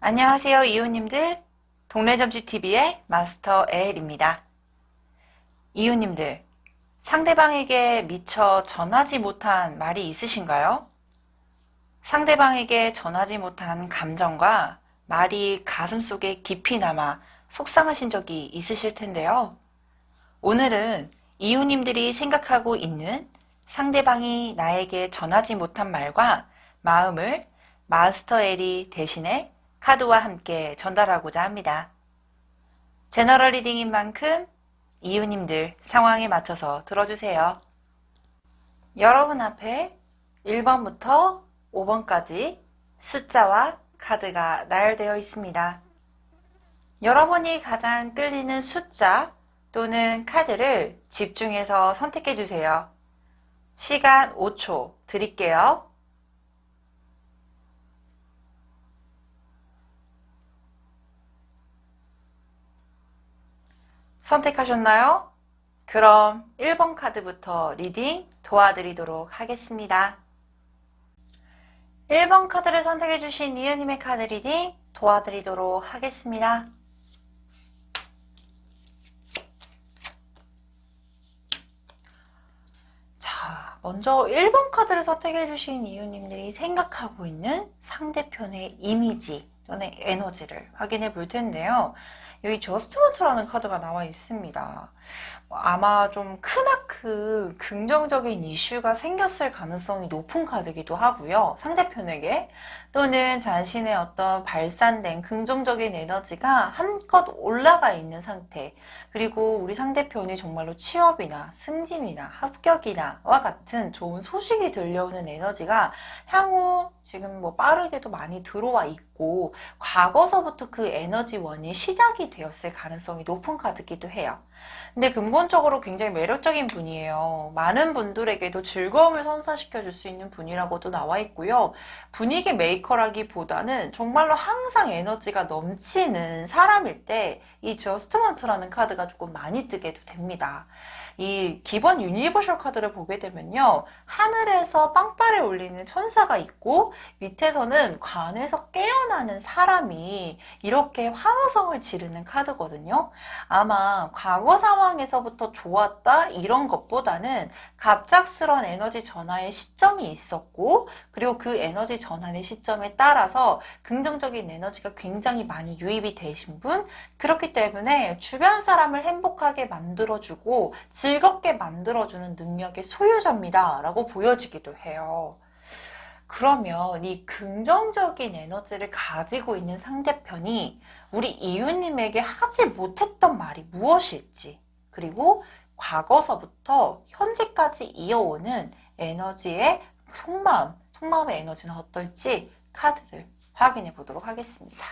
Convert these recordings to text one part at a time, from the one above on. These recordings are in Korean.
안녕하세요, 이웃님들. 동네점집TV의 마스터 에일입니다. 이웃님들, 상대방에게 미처 전하지 못한 말이 있으신가요? 상대방에게 전하지 못한 감정과 말이 가슴속에 깊이 남아 속상하신 적이 있으실 텐데요. 오늘은 이웃님들이 생각하고 있는 상대방이 나에게 전하지 못한 말과 마음을 마스터 엘이 대신에 카드와 함께 전달하고자 합니다. 제너럴 리딩인 만큼 이웃님들 상황에 맞춰서 들어주세요. 여러분 앞에 1번부터 5번까지 숫자와 카드가 나열되어 있습니다. 여러분이 가장 끌리는 숫자 또는 카드를 집중해서 선택해 주세요. 시간 5초 드릴게요. 선택하셨나요? 그럼 1번 카드부터 리딩 도와드리도록 하겠습니다. 1번 카드를 선택해주신 이은님의 카드 리딩 도와드리도록 하겠습니다. 자, 먼저 1번 카드를 선택해주신 이웃님들이 생각하고 있는 상대편의 이미지 또는 에너지를 확인해 볼 텐데요. 여기 저스트먼트라는 카드가 나와 있습니다. 아마 좀 크나큰 긍정적인 이슈가 생겼을 가능성이 높은 카드이기도 하고요. 상대편에게 또는 자신의 어떤 발산된 긍정적인 에너지가 한껏 올라가 있는 상태, 그리고 우리 상대편이 정말로 취업이나 승진이나 합격이나와 같은 좋은 소식이 들려오는 에너지가 향후 지금 뭐 빠르게도 많이 들어와 있고 과거서부터 그 에너지원이 시작이 되었을 가능성이 높은 카드이기도 해요. 근데 근본적으로 굉장히 매력적인 분이에요. 많은 분들에게도 즐거움을 선사시켜 줄 수 있는 분이라고도 나와 있고요. 분위기 메이커라기보다는 정말로 항상 에너지가 넘치는 사람일 때 이 저스트먼트라는 카드가 조금 많이 뜨게 됩니다. 이 기본 유니버셜 카드를 보게 되면요. 하늘에서 빵빠레 올리는 천사가 있고 밑에서는 관에서 깨어나는 사람이 이렇게 환호성을 지르는 카드거든요. 아마 과거 상황에서부터 좋았다 이런 것보다는 갑작스런 에너지 전환의 시점이 있었고, 그리고 그 에너지 전환의 시점에 따라서 긍정적인 에너지가 굉장히 많이 유입이 되신 분, 그렇기 때문에 주변 사람을 행복하게 만들어주고 즐겁게 만들어주는 능력의 소유자입니다 라고 보여지기도 해요. 그러면 이 긍정적인 에너지를 가지고 있는 상대편이 우리 이웃님에게 하지 못했던 말이 무엇일지, 그리고 과거서부터 현재까지 이어오는 에너지의 속마음의 에너지는 어떨지 카드를 확인해 보도록 하겠습니다.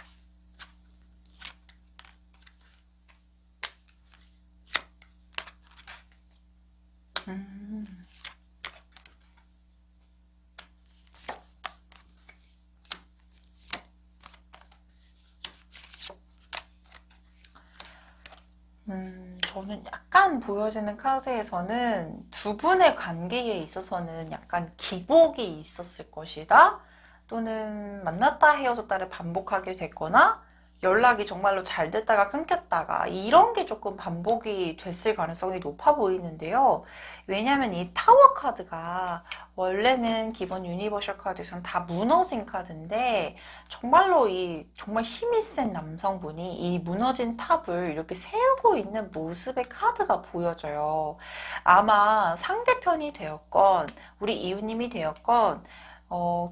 저는 약간 보여지는 카드에서는 두 분의 관계에 있어서는 약간 기복이 있었을 것이다. 또는 만났다 헤어졌다를 반복하게 됐거나 연락이 정말로 잘 됐다가 끊겼다가 이런 게 조금 반복이 됐을 가능성이 높아 보이는데요. 왜냐하면 이 타워 카드가 원래는 기본 유니버셜 카드에서는 다 무너진 카드인데 정말로 정말 힘이 센 남성분이 이 무너진 탑을 이렇게 세우고 있는 모습의 카드가 보여져요. 아마 상대편이 되었건 우리 이웃님이 되었건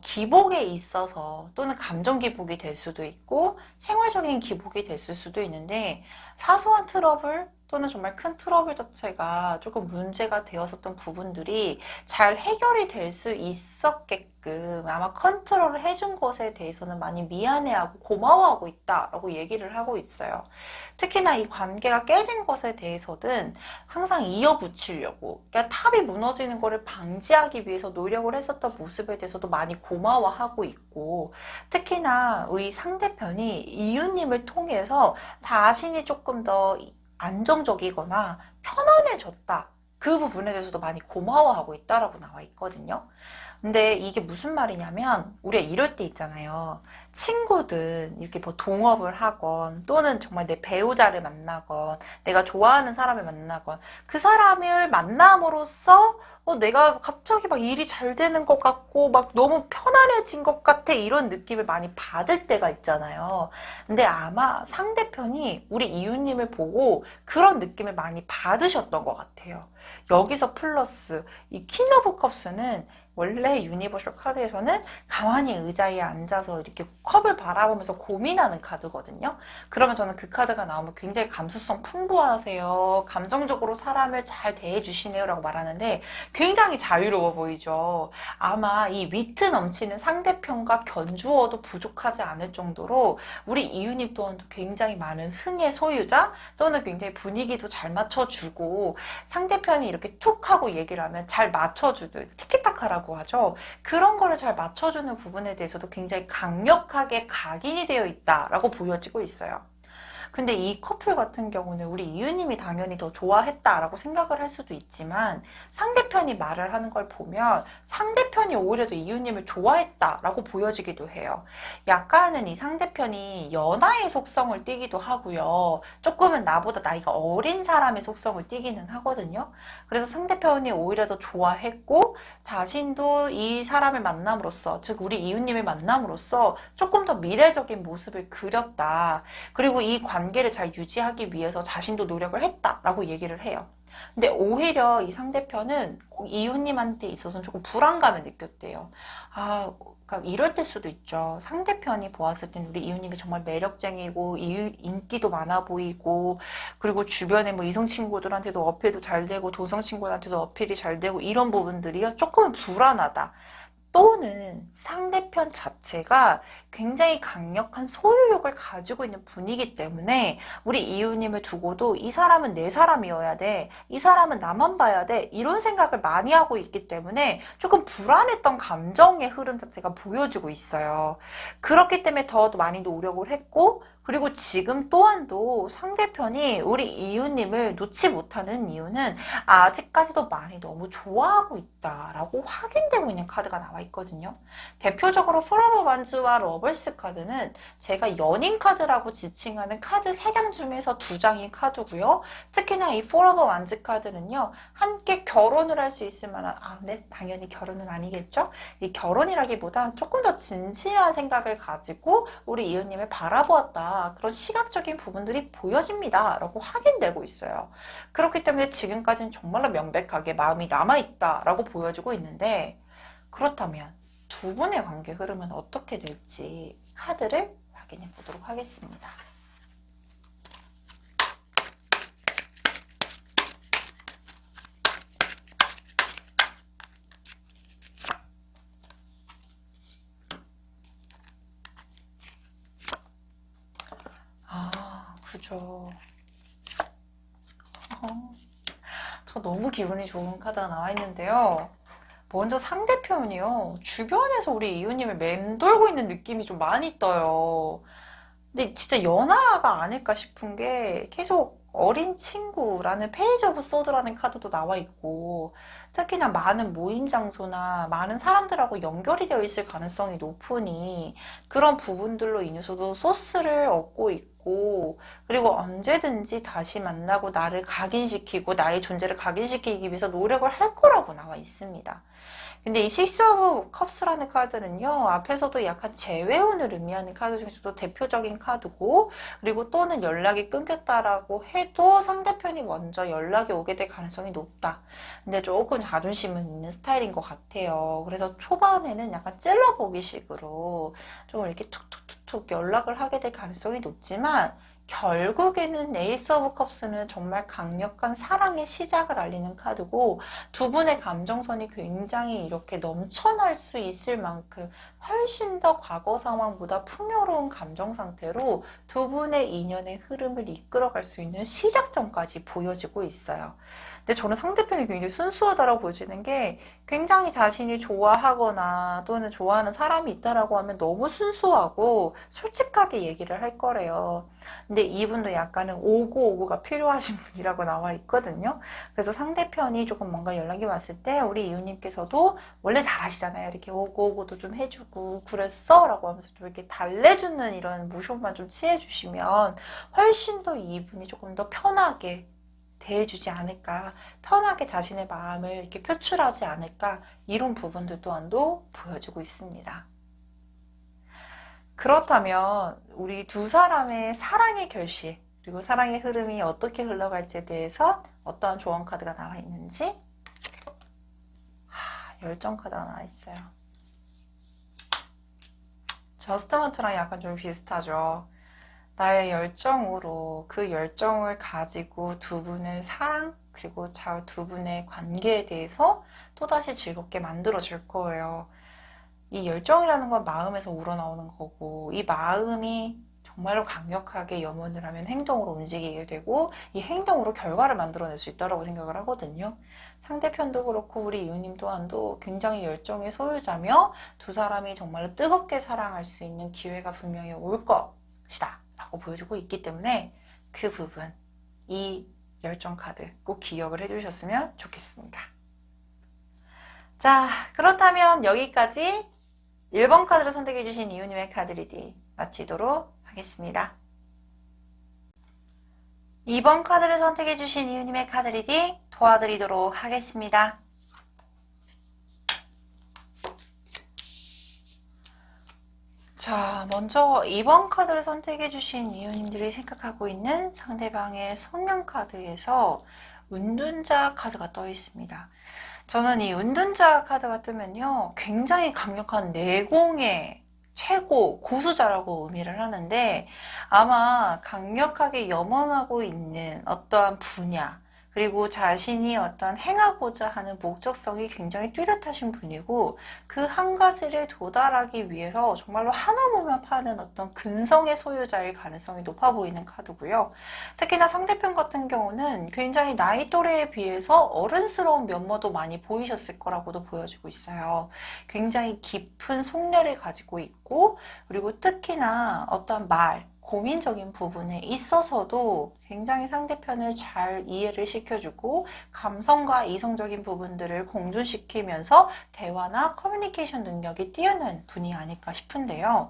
기복에 있어서 또는 감정 기복이 될 수도 있고 생활적인 기복이 됐을 수도 있는데 사소한 트러블 또는 정말 큰 트러블 자체가 조금 문제가 되었었던 부분들이 잘 해결이 될 수 있었게끔 아마 컨트롤을 해준 것에 대해서는 많이 미안해하고 고마워하고 있다라고 얘기를 하고 있어요. 특히나 이 관계가 깨진 것에 대해서는 항상 이어붙이려고, 그러니까 탑이 무너지는 것을 방지하기 위해서 노력을 했었던 모습에 대해서도 많이 고마워하고 있고, 특히나 의 상대편이 이웃님을 통해서 자신이 조금 더 안정적이거나 편안해졌다, 그 부분에 대해서도 많이 고마워하고 있다라고 나와 있거든요. 근데 이게 무슨 말이냐면 우리가 이럴 때 있잖아요. 친구든 이렇게 뭐 동업을 하건 또는 정말 내 배우자를 만나건 내가 좋아하는 사람을 만나건 그 사람을 만남으로써 내가 갑자기 막 일이 잘 되는 것 같고 막 너무 편안해진 것 같아 이런 느낌을 많이 받을 때가 있잖아요. 근데 아마 상대편이 우리 이웃님을 보고 그런 느낌을 많이 받으셨던 것 같아요. 여기서 플러스 이 퀸 오브 컵스는 원래 유니버셜 카드에서는 가만히 의자에 앉아서 이렇게 컵을 바라보면서 고민하는 카드거든요. 그러면 저는 그 카드가 나오면 굉장히 감수성 풍부하세요. 감정적으로 사람을 잘 대해주시네요 라고 말하는데 굉장히 자유로워 보이죠. 아마 이 위트 넘치는 상대편과 견주어도 부족하지 않을 정도로 우리 이유님 또한 굉장히 많은 흥의 소유자 또는 굉장히 분위기도 잘 맞춰주고 상대편이 이렇게 툭 하고 얘기를 하면 잘 맞춰주듯 티키타카라고 하죠. 그런 거를 잘 맞춰주는 부분에 대해서도 굉장히 강력하게 각인이 되어 있다라고 보여지고 있어요. 근데 이 커플 같은 경우는 우리 이유님이 당연히 더 좋아했다라고 생각을 할 수도 있지만 상대편이 말을 하는 걸 보면 상대편이 오히려 더 이유님을 좋아했다라고 보여지기도 해요. 약간은 이 상대편이 연하의 속성을 띠기도 하고요. 조금은 나보다 나이가 어린 사람의 속성을 띠기는 하거든요. 그래서 상대편이 오히려 더 좋아했고 자신도 이 사람을 만남으로써 즉 우리 이유님을 만남으로써 조금 더 미래적인 모습을 그렸다. 그리고 이 관계를 잘 유지하기 위해서 자신도 노력을 했다라고 얘기를 해요. 근데 오히려 이 상대편은 이웃님한테 있어서는 조금 불안감을 느꼈대요. 그러니까 이럴 때 수도 있죠. 상대편이 보았을 때는 우리 이웃님이 정말 매력쟁이고 인기도 많아 보이고 그리고 주변에 뭐 이성 친구들한테도 어필도 잘 되고 동성 친구들한테도 어필이 잘 되고 이런 부분들이 조금은 불안하다. 또는 상대편 자체가 굉장히 강력한 소유욕을 가지고 있는 분이기 때문에 우리 이웃님을 두고도 이 사람은 내 사람이어야 돼. 이 사람은 나만 봐야 돼. 이런 생각을 많이 하고 있기 때문에 조금 불안했던 감정의 흐름 자체가 보여지고 있어요. 그렇기 때문에 더 많이 노력을 했고 그리고 지금 또한도 상대편이 우리 이웃님을 놓지 못하는 이유는 아직까지도 많이 너무 좋아하고 있다라고 확인되고 있는 카드가 나와 있거든요. 대표적으로 프로브 완즈와 러벌스 카드는 제가 연인 카드라고 지칭하는 카드 3장 중에서 2장인 카드고요. 특히나 이 프로브 완즈 카드는요. 함께 결혼을 할 수 있을 만한 네, 당연히 결혼은 아니겠죠? 이 결혼이라기보다 조금 더 진지한 생각을 가지고 우리 이웃님을 바라보았다. 그런 시각적인 부분들이 보여집니다. 라고 확인되고 있어요. 그렇기 때문에 지금까지는 정말로 명백하게 마음이 남아있다 라고 보여지고 있는데 그렇다면 두 분의 관계 흐름은 어떻게 될지 카드를 확인해 보도록 하겠습니다. 그죠. 저 너무 기분이 좋은 카드가 나와 있는데요. 먼저 상대편이요. 주변에서 우리 이웃님을 맴돌고 있는 느낌이 좀 많이 떠요. 근데 진짜 연하가 아닐까 싶은 게 계속 어린 친구라는 페이지 오브 소드라는 카드도 나와 있고 특히나 많은 모임 장소나 많은 사람들하고 연결이 되어 있을 가능성이 높으니 그런 부분들로 인해서도 소스를 얻고 있고 그리고 언제든지 다시 만나고 나를 각인시키고 나의 존재를 각인시키기 위해서 노력을 할 거라고 나와 있습니다. 근데 이 식스 오브 컵스라는 카드는요. 앞에서도 약간 재회운을 의미하는 카드 중에서도 대표적인 카드고 그리고 또는 연락이 끊겼다라고 해도 상대편이 먼저 연락이 오게 될 가능성이 높다. 근데 조금 자존심은 있는 스타일인 것 같아요. 그래서 초반에는 약간 찔러보기 식으로 좀 이렇게 툭툭툭툭 연락을 하게 될 가능성이 높지만 결국에는 에이스 오브 컵스는 정말 강력한 사랑의 시작을 알리는 카드고 두 분의 감정선이 굉장히 이렇게 넘쳐날 수 있을 만큼 훨씬 더 과거 상황보다 풍요로운 감정 상태로 두 분의 인연의 흐름을 이끌어갈 수 있는 시작점까지 보여지고 있어요. 근데 저는 상대편이 굉장히 순수하다고 보여지는 게 굉장히 자신이 좋아하거나 또는 좋아하는 사람이 있다라고 하면 너무 순수하고 솔직하게 얘기를 할 거래요. 근데 이분도 약간은 오고오고가 필요하신 분이라고 나와 있거든요. 그래서 상대편이 조금 뭔가 연락이 왔을 때 우리 이웃님께서도 원래 잘하시잖아요. 이렇게 오고오고도 좀 해주고 그랬어? 라고 하면서 좀 이렇게 달래주는 이런 모션만 좀 취해주시면 훨씬 더 이분이 조금 더 편하게 대해주지 않을까, 편하게 자신의 마음을 이렇게 표출하지 않을까, 이런 부분들 또한도 보여주고 있습니다. 그렇다면 우리 두 사람의 사랑의 결실, 그리고 사랑의 흐름이 어떻게 흘러갈지에 대해서 어떠한 조언 카드가 나와 있는지, 열정 카드가 나와 있어요. 저스트먼트랑 약간 좀 비슷하죠. 나의 열정으로 그 열정을 가지고 두 분의 사랑, 그리고 두 분의 관계에 대해서 또다시 즐겁게 만들어 줄 거예요. 이 열정이라는 건 마음에서 우러나오는 거고, 이 마음이 정말로 강력하게 염원을 하면 행동으로 움직이게 되고, 이 행동으로 결과를 만들어낼 수 있다고 생각을 하거든요. 상대편도 그렇고 우리 이웃님 또한도 굉장히 열정의 소유자며 두 사람이 정말로 뜨겁게 사랑할 수 있는 기회가 분명히 올 것이다 라고 보여주고 있기 때문에 그 부분, 이 열정 카드 꼭 기억을 해주셨으면 좋겠습니다. 자, 그렇다면 여기까지 1번 카드를 선택해주신 이웃님의 카드 리딩 마치도록 하겠습니다. 2번 카드를 선택해주신 이웃님의 카드 리딩 도와드리도록 하겠습니다. 자, 먼저 2번 카드를 선택해주신 이웃님들이 생각하고 있는 상대방의 성령 카드에서 은둔자 카드가 떠 있습니다. 저는 이 은둔자 카드가 뜨면요, 굉장히 강력한 내공의 최고 고수자라고 의미를 하는데, 아마 강력하게 염원하고 있는 어떠한 분야, 그리고 자신이 어떤 행하고자 하는 목적성이 굉장히 뚜렷하신 분이고, 그 한 가지를 도달하기 위해서 정말로 하나 보면 파는 어떤 근성의 소유자일 가능성이 높아 보이는 카드고요. 특히나 상대편 같은 경우는 굉장히 나이 또래에 비해서 어른스러운 면모도 많이 보이셨을 거라고도 보여지고 있어요. 굉장히 깊은 속내를 가지고 있고, 그리고 특히나 어떤 고민적인 부분에 있어서도 굉장히 상대편을 잘 이해를 시켜주고 감성과 이성적인 부분들을 공존시키면서 대화나 커뮤니케이션 능력이 뛰어난 분이 아닐까 싶은데요.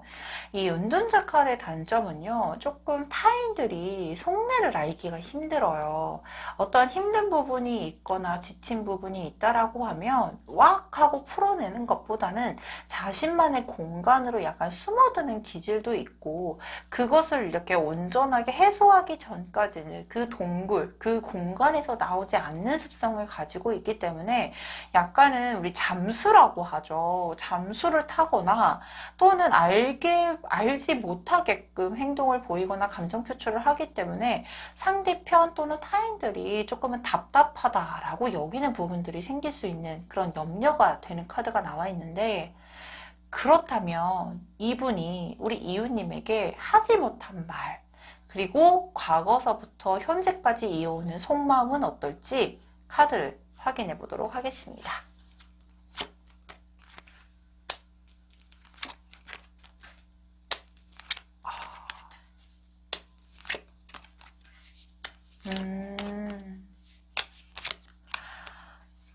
이 은둔자 카드의 단점은요, 조금 타인들이 속내를 알기가 힘들어요. 어떠한 힘든 부분이 있거나 지친 부분이 있다라고 하면 왁 하고 풀어내는 것보다는 자신만의 공간으로 약간 숨어드는 기질도 있고, 그것을 이렇게 온전하게 해소하기 전까지는 그 동굴, 그 공간에서 나오지 않는 습성을 가지고 있기 때문에 약간은 우리 잠수라고 하죠. 잠수를 타거나 또는 알지 못하게끔 행동을 보이거나 감정 표출을 하기 때문에 상대편 또는 타인들이 조금은 답답하다라고 여기는 부분들이 생길 수 있는 그런 염려가 되는 카드가 나와 있는데, 그렇다면 이분이 우리 이웃님에게 하지 못한 말, 그리고 과거서부터 현재까지 이어오는 속마음은 어떨지 카드를 확인해 보도록 하겠습니다.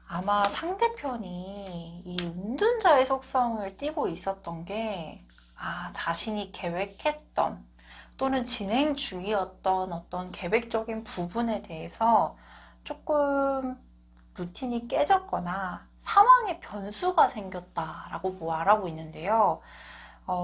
아마 상대편이 이 은둔자의 속성을 띠고 있었던 게, 자신이 계획했던 또는 진행 중이었던 어떤 계획적인 부분에 대해서 조금 루틴이 깨졌거나 상황의 변수가 생겼다라고 말하고 있는데요.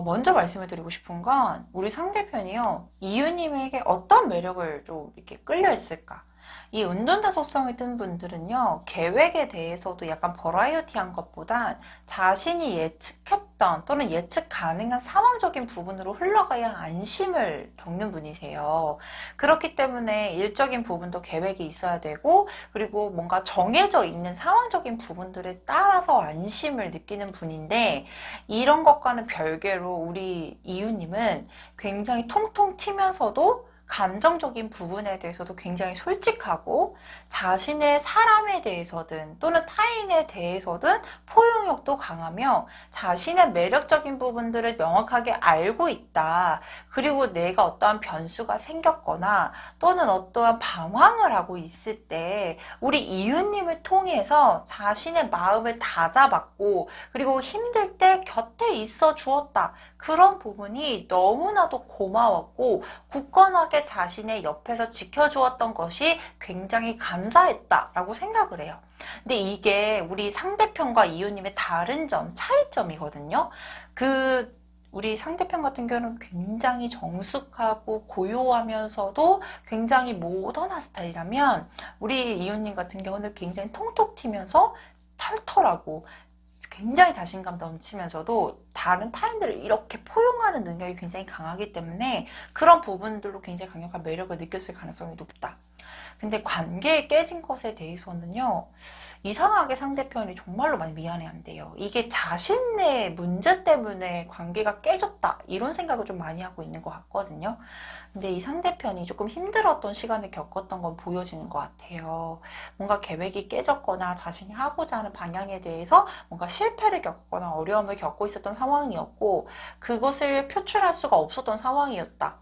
먼저 말씀을 드리고 싶은 건 우리 상대편이요, 이유님에게 어떤 매력을 좀 이렇게 끌려 있을까? 이 은둔자 속성이 뜬 분들은요, 계획에 대해서도 약간 버라이어티한 것보단 자신이 예측했던 또는 예측 가능한 상황적인 부분으로 흘러가야 안심을 겪는 분이세요. 그렇기 때문에 일적인 부분도 계획이 있어야 되고, 그리고 뭔가 정해져 있는 상황적인 부분들에 따라서 안심을 느끼는 분인데, 이런 것과는 별개로 우리 이유님은 굉장히 통통 튀면서도 감정적인 부분에 대해서도 굉장히 솔직하고 자신의 사람에 대해서든 또는 타인에 대해서든 포용력도 강하며 자신의 매력적인 부분들을 명확하게 알고 있다. 그리고 내가 어떠한 변수가 생겼거나 또는 어떠한 방황을 하고 있을 때 우리 이유님을 통해서 자신의 마음을 다잡았고 그리고 힘들 때 곁에 있어 주었다. 그런 부분이 너무나도 고마웠고 굳건하게 자신의 옆에서 지켜주었던 것이 굉장히 감사했다라고 생각을 해요. 근데 이게 우리 상대편과 이유님의 다른 점, 차이점이거든요. 우리 상대편 같은 경우는 굉장히 정숙하고 고요하면서도 굉장히 모던한 스타일이라면 우리 이유님 같은 경우는 굉장히 통톡 튀면서 털털하고 굉장히 자신감 넘치면서도 다른 타인들을 이렇게 포용하는 능력이 굉장히 강하기 때문에 그런 부분들로 굉장히 강력한 매력을 느꼈을 가능성이 높다. 근데 관계에 깨진 것에 대해서는요, 이상하게 상대편이 정말로 많이 미안해한대요. 이게 자신의 문제 때문에 관계가 깨졌다 이런 생각을 좀 많이 하고 있는 것 같거든요. 근데 이 상대편이 조금 힘들었던 시간을 겪었던 건 보여지는 것 같아요. 뭔가 계획이 깨졌거나 자신이 하고자 하는 방향에 대해서 뭔가 실패를 겪거나 어려움을 겪고 있었던 상황이었고 그것을 표출할 수가 없었던 상황이었다.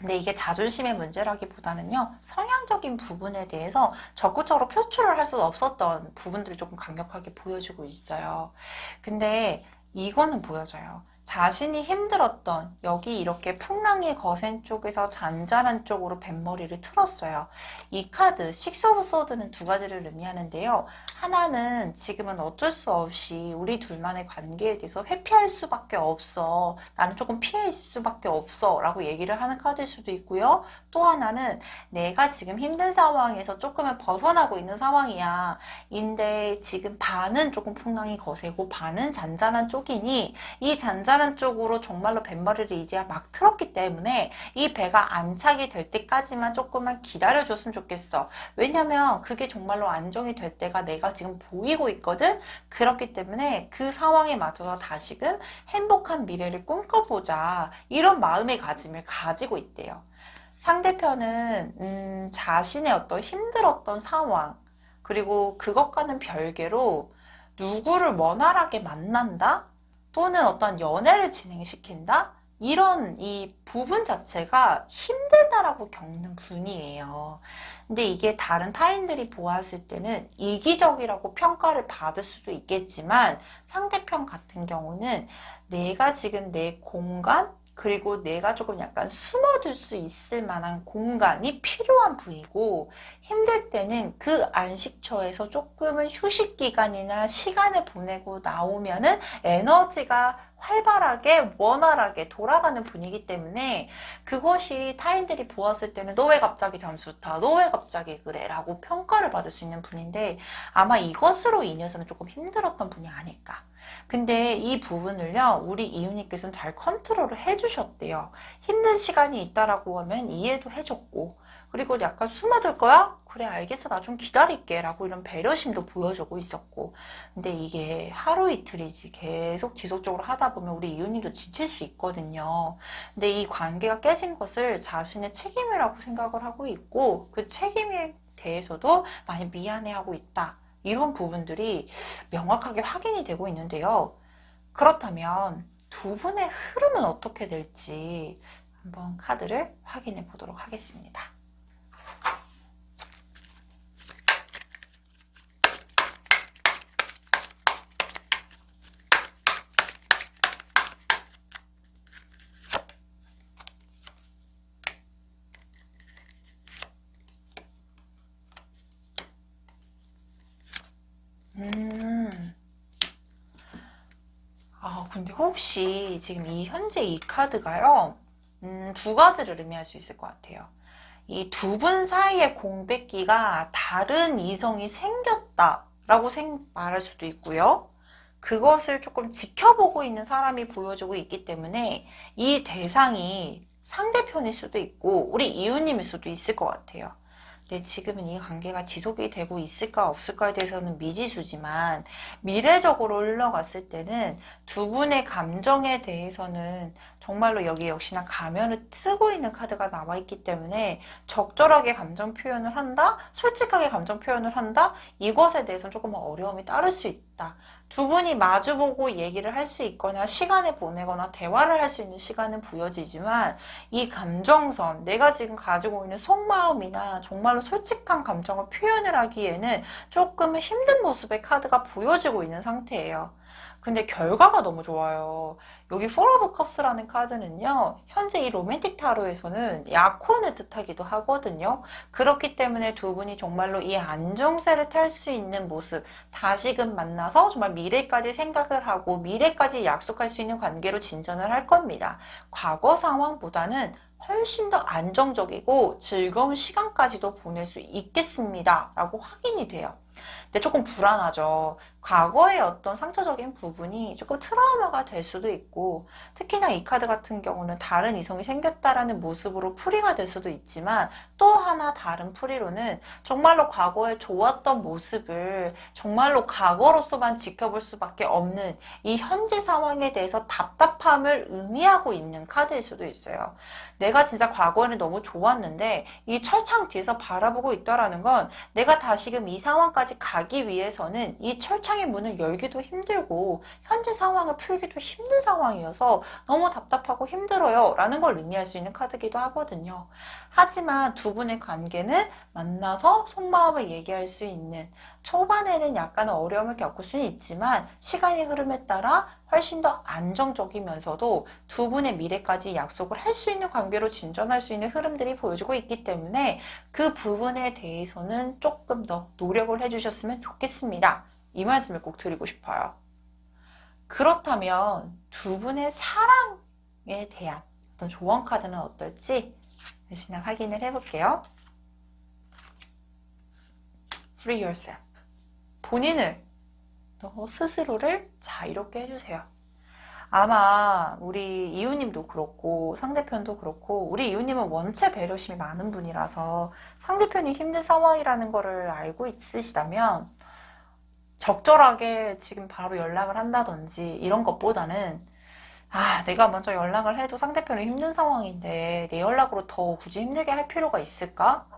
근데 이게 자존심의 문제라기보다는요, 성향적인 부분에 대해서 적극적으로 표출을 할 수 없었던 부분들이 조금 강력하게 보여지고 있어요. 근데 이거는 보여져요. 자신이 힘들었던 여기 이렇게 풍랑이 거센 쪽에서 잔잔한 쪽으로 뱃머리를 틀었어요. 이 카드 식스 오브 소드는 두 가지를 의미하는데요. 하나는 지금은 어쩔 수 없이 우리 둘만의 관계에 대해서 회피할 수밖에 없어. 나는 조금 피해 있을 수밖에 없어 라고 얘기를 하는 카드일 수도 있고요. 또 하나는 내가 지금 힘든 상황에서 조금은 벗어나고 있는 상황이야. 인데 지금 반은 조금 풍랑이 거세고 반은 잔잔한 쪽이니 이 잔잔한 쪽으로 정말로 뱃머리를 이제야 막 틀었기 때문에 이 배가 안착이 될 때까지만 조금만 기다려줬으면 좋겠어. 왜냐면 그게 정말로 안정이 될 때가 내가 지금 보이고 있거든. 그렇기 때문에 그 상황에 맞춰서 다시금 행복한 미래를 꿈꿔보자. 이런 마음의 가짐을 가지고 있대요. 상대편은 자신의 어떤 힘들었던 상황 그리고 그것과는 별개로 누구를 원활하게 만난다? 또는 어떤 연애를 진행시킨다? 이런 이 부분 자체가 힘들다라고 겪는 분이에요. 근데 이게 다른 타인들이 보았을 때는 이기적이라고 평가를 받을 수도 있겠지만 상대편 같은 경우는 내가 지금 내 공간 그리고 내가 조금 약간 숨어들 수 있을 만한 공간이 필요한 분이고 힘들 때는 그 안식처에서 조금은 휴식 기간이나 시간을 보내고 나오면은 에너지가 활발하게 원활하게 돌아가는 분이기 때문에 그것이 타인들이 보았을 때는 너 왜 갑자기 잠수 타? 너 왜 갑자기 그래? 라고 평가를 받을 수 있는 분인데 아마 이것으로 인해서는 조금 힘들었던 분이 아닐까. 근데 이 부분을요, 우리 이웃님께서는 잘 컨트롤을 해주셨대요. 힘든 시간이 있다라고 하면 이해도 해줬고, 그리고 약간 숨어들 거야? 그래, 알겠어. 나 좀 기다릴게. 라고 이런 배려심도 보여주고 있었고. 근데 이게 하루 이틀이지 계속 지속적으로 하다 보면 우리 이웃님도 지칠 수 있거든요. 근데 이 관계가 깨진 것을 자신의 책임이라고 생각을 하고 있고, 그 책임에 대해서도 많이 미안해하고 있다. 이런 부분들이 명확하게 확인이 되고 있는데요. 그렇다면 두 분의 흐름은 어떻게 될지 한번 카드를 확인해 보도록 하겠습니다. 근데 혹시 지금 현재 이 카드가요, 두 가지를 의미할 수 있을 것 같아요. 이 두 분 사이의 공백기가 다른 이성이 생겼다라고 말할 수도 있고요. 그것을 조금 지켜보고 있는 사람이 보여주고 있기 때문에 이 대상이 상대편일 수도 있고 우리 이웃님일 수도 있을 것 같아요. 근데 지금은 이 관계가 지속이 되고 있을까 없을까에 대해서는 미지수지만 미래적으로 흘러갔을 때는 두 분의 감정에 대해서는 정말로 여기 역시나 가면을 쓰고 있는 카드가 나와 있기 때문에 적절하게 감정 표현을 한다, 솔직하게 감정 표현을 한다, 이것에 대해서는 조금 어려움이 따를 수 있다. 두 분이 마주보고 얘기를 할 수 있거나 시간을 보내거나 대화를 할 수 있는 시간은 부여지지만 이 감정선, 내가 지금 가지고 있는 속마음이나 정말로 솔직한 감정을 표현을 하기에는 조금 힘든 모습의 카드가 보여지고 있는 상태예요. 근데 결과가 너무 좋아요. 여기 Four of Cups라는 카드는요, 현재 이 로맨틱 타로에서는 약혼을 뜻하기도 하거든요. 그렇기 때문에 두 분이 정말로 이 안정세를 탈 수 있는 모습, 다시금 만나서 정말 미래까지 생각을 하고 미래까지 약속할 수 있는 관계로 진전을 할 겁니다. 과거 상황보다는 훨씬 더 안정적이고 즐거운 시간까지도 보낼 수 있겠습니다. 라고 확인이 돼요. 근데 조금 불안하죠. 과거의 어떤 상처적인 부분이 조금 트라우마가 될 수도 있고, 특히나 이 카드 같은 경우는 다른 이성이 생겼다라는 모습으로 풀이가 될 수도 있지만, 또 하나 다른 풀이로는 정말로 과거에 좋았던 모습을 정말로 과거로서만 지켜볼 수밖에 없는 이 현재 상황에 대해서 답답함을 의미하고 있는 카드일 수도 있어요. 내가 진짜 과거에는 너무 좋았는데 이 철창 뒤에서 바라보고 있다라는 건 내가 다시금 이 상황까지 가기 위해서는 이 철창의 문을 열기도 힘들고 현재 상황을 풀기도 힘든 상황이어서 너무 답답하고 힘들어요 라는 걸 의미할 수 있는 카드기도 하거든요. 하지만 두 분의 관계는 만나서 속마음을 얘기할 수 있는, 초반에는 약간 어려움을 겪을 수는 있지만 시간의 흐름에 따라 훨씬 더 안정적이면서도 두 분의 미래까지 약속을 할 수 있는 관계로 진전할 수 있는 흐름들이 보여지고 있기 때문에 그 부분에 대해서는 조금 더 노력을 해주셨으면 좋겠습니다. 이 말씀을 꼭 드리고 싶어요. 그렇다면 두 분의 사랑에 대한 어떤 조언 카드는 어떨지 역시나 확인을 해볼게요. Free yourself. 본인을, 너 스스로를 자유롭게 해주세요. 아마 우리 이유님도 그렇고 상대편도 그렇고, 우리 이유님은 원체 배려심이 많은 분이라서 상대편이 힘든 상황이라는 거를 알고 있으시다면 적절하게 지금 바로 연락을 한다든지 이런 것보다는, 내가 먼저 연락을 해도 상대편이 힘든 상황인데 내 연락으로 더 굳이 힘들게 할 필요가 있을까?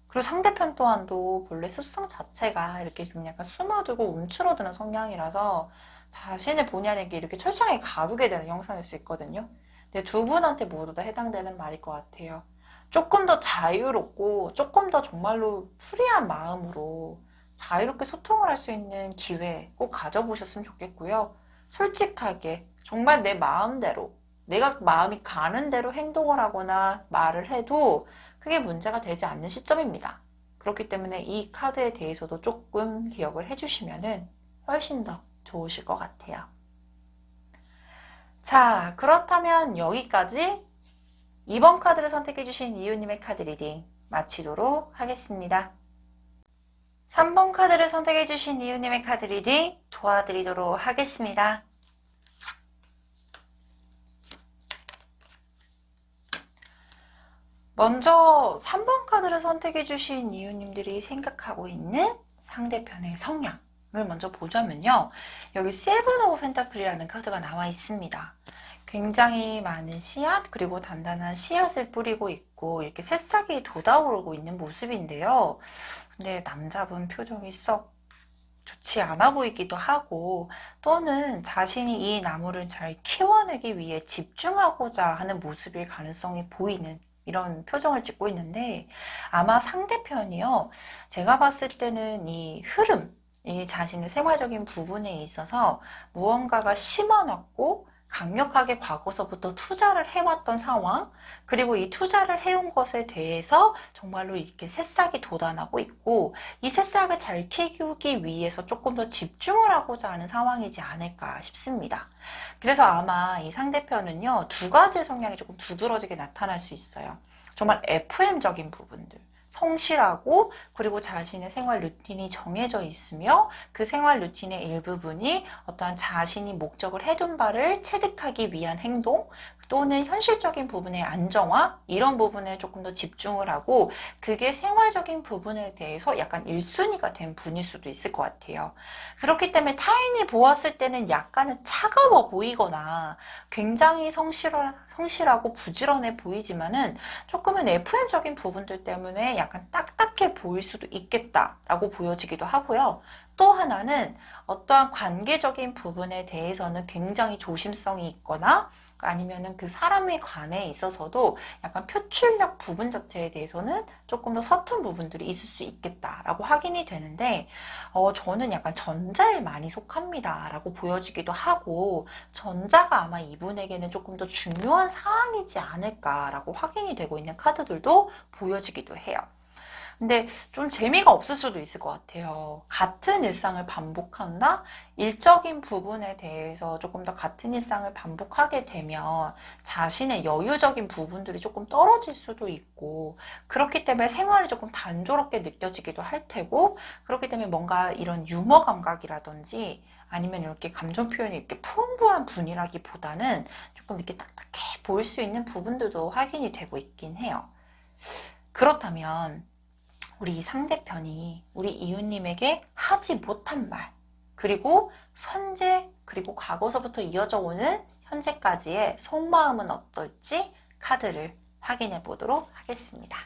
그리고 상대편 또한도 본래 습성 자체가 이렇게 좀 약간 숨어들고 움츠러드는 성향이라서 자신의 본의 아니게 이렇게 철저하게 가두게 되는 형상일 수 있거든요. 근데 두 분한테 모두 다 해당되는 말일 것 같아요. 조금 더 자유롭고 조금 더 정말로 프리한 마음으로 자유롭게 소통을 할 수 있는 기회 꼭 가져보셨으면 좋겠고요. 솔직하게 정말 내 마음대로, 내가 마음이 가는 대로 행동을 하거나 말을 해도 크게 문제가 되지 않는 시점입니다. 그렇기 때문에 이 카드에 대해서도 조금 기억을 해주시면 훨씬 더 좋으실 것 같아요. 자, 그렇다면 여기까지 2번 카드를 선택해주신 이유님의 카드 리딩 마치도록 하겠습니다. 3번 카드를 선택해주신 이유님의 카드 리딩 도와드리도록 하겠습니다. 먼저 3번 카드를 선택해주신 이유님들이 생각하고 있는 상대편의 성향을 먼저 보자면요. 여기 세븐 오브 펜타클이라는 카드가 나와 있습니다. 굉장히 많은 씨앗, 그리고 단단한 씨앗을 뿌리고 있고 이렇게 새싹이 돋아오르고 있는 모습인데요. 근데 남자분 표정이 썩 좋지 않아 보이기도 하고, 또는 자신이 이 나무를 잘 키워내기 위해 집중하고자 하는 모습일 가능성이 보이는 이런 표정을 짓고 있는데, 아마 상대편이요, 제가 봤을 때는 이 흐름, 이 자신의 생활적인 부분에 있어서 무언가가 심어놨고 강력하게 과거서부터 투자를 해왔던 상황, 그리고 이 투자를 해온 것에 대해서 정말로 이렇게 새싹이 돋아나고 있고, 이 새싹을 잘 키우기 위해서 조금 더 집중을 하고자 하는 상황이지 않을까 싶습니다. 그래서 아마 이 상대편은요, 두 가지의 성향이 조금 두드러지게 나타날 수 있어요. 정말 FM적인 부분들, 성실하고 그리고 자신의 생활 루틴이 정해져 있으며 그 생활 루틴의 일부분이 어떠한 자신이 목적을 해둔 바를 체득하기 위한 행동 또는 현실적인 부분의 안정화 이런 부분에 조금 더 집중을 하고 그게 생활적인 부분에 대해서 약간 1순위가 된 분일 수도 있을 것 같아요. 그렇기 때문에 타인이 보았을 때는 약간은 차가워 보이거나 굉장히 성실하고 부지런해 보이지만은 조금은 FM적인 부분들 때문에 약간 딱딱해 보일 수도 있겠다라고 보여지기도 하고요. 또 하나는 어떠한 관계적인 부분에 대해서는 굉장히 조심성이 있거나 아니면은 그 사람에 관해 있어서도 약간 표출력 부분 자체에 대해서는 조금 더 서툰 부분들이 있을 수 있겠다라고 확인이 되는데 저는 약간 전자에 많이 속합니다 라고 보여지기도 하고 전자가 아마 이분에게는 조금 더 중요한 사항이지 않을까라고 확인이 되고 있는 카드들도 보여지기도 해요. 근데 좀 재미가 없을 수도 있을 것 같아요. 같은 일상을 반복한다? 일적인 부분에 대해서 조금 더 같은 일상을 반복하게 되면 자신의 여유적인 부분들이 조금 떨어질 수도 있고 그렇기 때문에 생활이 조금 단조롭게 느껴지기도 할 테고 그렇기 때문에 뭔가 이런 유머 감각이라든지 아니면 이렇게 감정 표현이 이렇게 풍부한 분이라기보다는 조금 이렇게 딱딱해 보일 수 있는 부분들도 확인이 되고 있긴 해요. 그렇다면 우리 상대편이 우리 이웃님에게 하지 못한 말 그리고 현재 그리고 과거서부터 이어져 오는 현재까지의 속마음은 어떨지 카드를 확인해 보도록 하겠습니다.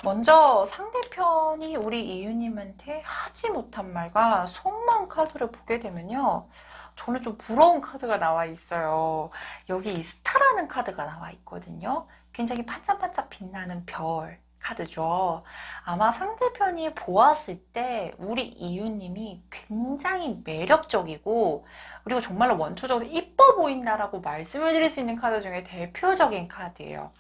먼저 상대편이 우리 이웃님한테 하지 못한 말과 속마음 카드를 보게 되면요. 저는 좀 부러운 카드가 나와 있어요. 여기 이 스타라는 카드가 나와 있거든요. 굉장히 반짝반짝 빛나는 별 카드죠. 아마 상대편이 보았을 때 우리 이웃님이 굉장히 매력적이고 그리고 정말로 원초적으로 이뻐 보인다라고 말씀을 드릴 수 있는 카드 중에 대표적인 카드예요.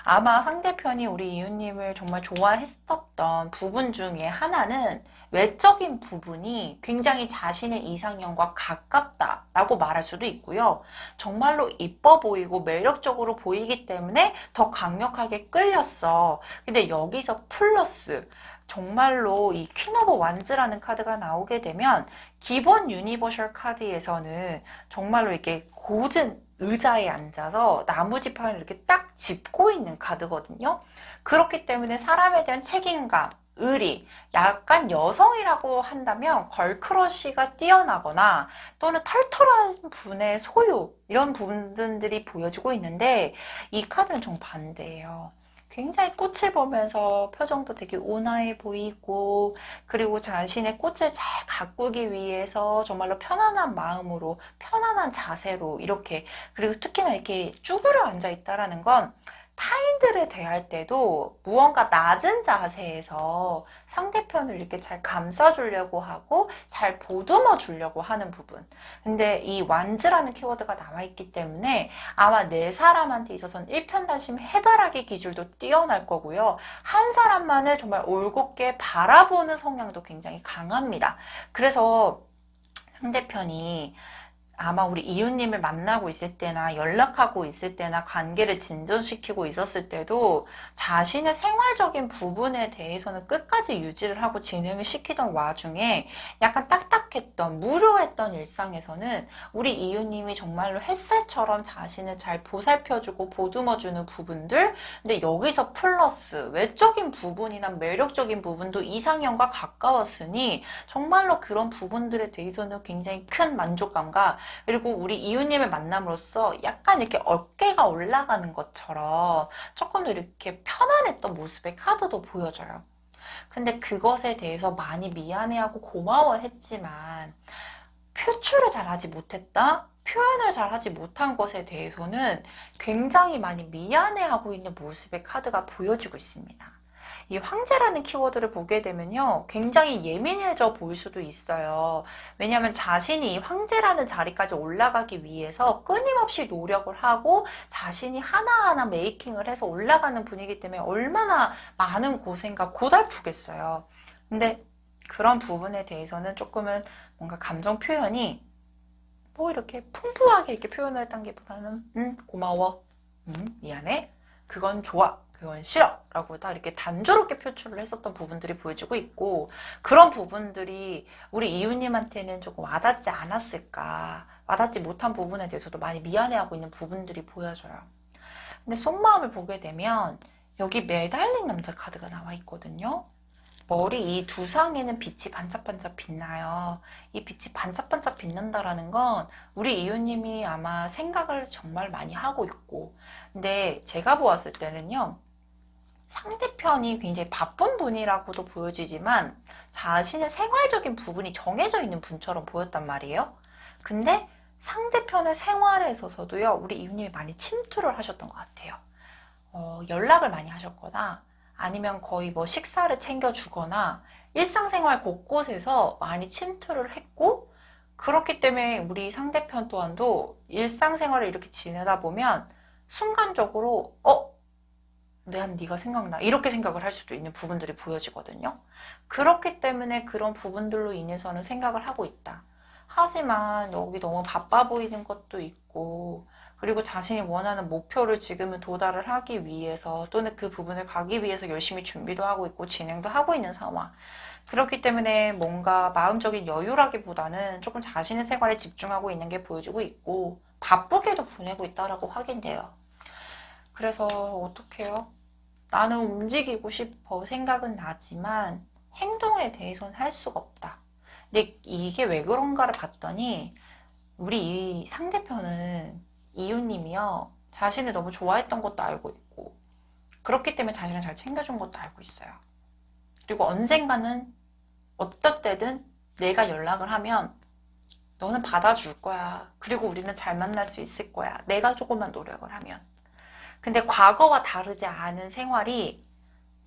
아마 상대편이 우리 이웃님을 정말 좋아했었던 부분 중에 하나는 외적인 부분이 굉장히 자신의 이상형과 가깝다라고 말할 수도 있고요. 정말로 이뻐 보이고 매력적으로 보이기 때문에 더 강력하게 끌렸어. 근데 여기서 플러스 정말로 이 퀸 오브 완즈라는 카드가 나오게 되면 기본 유니버셜 카드에서는 정말로 이렇게 고든 의자에 앉아서 나무지팡이를 이렇게 딱 짚고 있는 카드거든요. 그렇기 때문에 사람에 대한 책임감, 의리, 약간 여성이라고 한다면 걸크러쉬가 뛰어나거나 또는 털털한 분의 소유 이런 부분들이 보여지고 있는데 이 카드는 정반대예요. 굉장히 꽃을 보면서 표정도 되게 온화해 보이고 그리고 자신의 꽃을 잘 가꾸기 위해서 정말로 편안한 마음으로 편안한 자세로 이렇게 그리고 특히나 이렇게 쭈그려 앉아 있다라는 건 타인들을 대할 때도 무언가 낮은 자세에서 상대편을 이렇게 잘 감싸주려고 하고 잘 보듬어 주려고 하는 부분. 근데 이 완즈라는 키워드가 나와 있기 때문에 아마 네 사람한테 있어서는 일편단심 해바라기 기질도 뛰어날 거고요. 한 사람만을 정말 올곧게 바라보는 성향도 굉장히 강합니다. 그래서 상대편이 아마 우리 이웃님을 만나고 있을 때나 연락하고 있을 때나 관계를 진전시키고 있었을 때도 자신의 생활적인 부분에 대해서는 끝까지 유지를 하고 진행을 시키던 와중에 약간 딱딱했던 무료했던 일상에서는 우리 이웃님이 정말로 햇살처럼 자신을 잘 보살펴주고 보듬어주는 부분들 근데 여기서 플러스 외적인 부분이나 매력적인 부분도 이상형과 가까웠으니 정말로 그런 부분들에 대해서는 굉장히 큰 만족감과 그리고 우리 이웃님을 만남으로써 약간 이렇게 어깨가 올라가는 것처럼 조금 더 이렇게 편안했던 모습의 카드도 보여져요. 근데 그것에 대해서 많이 미안해하고 고마워했지만 표출을 잘하지 못했다? 표현을 잘하지 못한 것에 대해서는 굉장히 많이 미안해하고 있는 모습의 카드가 보여지고 있습니다. 이 황제라는 키워드를 보게 되면요, 굉장히 예민해져 보일 수도 있어요. 왜냐하면 자신이 황제라는 자리까지 올라가기 위해서 끊임없이 노력을 하고 자신이 하나하나 메이킹을 해서 올라가는 분이기 때문에 얼마나 많은 고생과 고달프겠어요. 근데 그런 부분에 대해서는 조금은 뭔가 감정 표현이 뭐 이렇게 풍부하게 이렇게 표현을 했다기보다는 고마워, 미안해, 그건 좋아, 그건 싫어 라고 다 이렇게 단조롭게 표출을 했었던 부분들이 보여지고 있고, 그런 부분들이 우리 이웃님한테는 조금 와닿지 않았을까, 와닿지 못한 부분에 대해서도 많이 미안해하고 있는 부분들이 보여져요. 근데 속마음을 보게 되면 여기 매달린 남자 카드가 나와 있거든요. 머리 이 두상에는 빛이 반짝반짝 빛나요. 이 빛이 반짝반짝 빛난다라는 건 우리 이웃님이 아마 생각을 정말 많이 하고 있고, 근데 제가 보았을 때는요, 상대편이 굉장히 바쁜 분이라고도 보여지지만 자신의 생활적인 부분이 정해져 있는 분처럼 보였단 말이에요. 근데 상대편의 생활에 있어서도요, 우리 이웃님이 많이 침투를 하셨던 것 같아요. 연락을 많이 하셨거나 아니면 거의 뭐 식사를 챙겨주거나 일상생활 곳곳에서 많이 침투를 했고, 그렇기 때문에 우리 상대편 또한도 일상생활을 이렇게 지내다 보면 순간적으로 네가 생각나, 이렇게 생각을 할 수도 있는 부분들이 보여지거든요. 그렇기 때문에 그런 부분들로 인해서는 생각을 하고 있다. 하지만 여기 너무 바빠 보이는 것도 있고, 그리고 자신이 원하는 목표를 지금은 도달을 하기 위해서 또는 그 부분을 가기 위해서 열심히 준비도 하고 있고 진행도 하고 있는 상황. 그렇기 때문에 뭔가 마음적인 여유라기보다는 조금 자신의 생활에 집중하고 있는 게 보여지고 있고, 바쁘게도 보내고 있다라고 확인돼요. 그래서 어떡해요? 나는 움직이고 싶어 생각은 나지만 행동에 대해서는 할 수가 없다. 근데 이게 왜 그런가를 봤더니 우리 이 상대편은 이웃님이요, 자신을 너무 좋아했던 것도 알고 있고, 그렇기 때문에 자신을 잘 챙겨준 것도 알고 있어요. 그리고 언젠가는 어떨 때든 내가 연락을 하면 너는 받아줄 거야. 그리고 우리는 잘 만날 수 있을 거야. 내가 조금만 노력을 하면. 근데 과거와 다르지 않은 생활이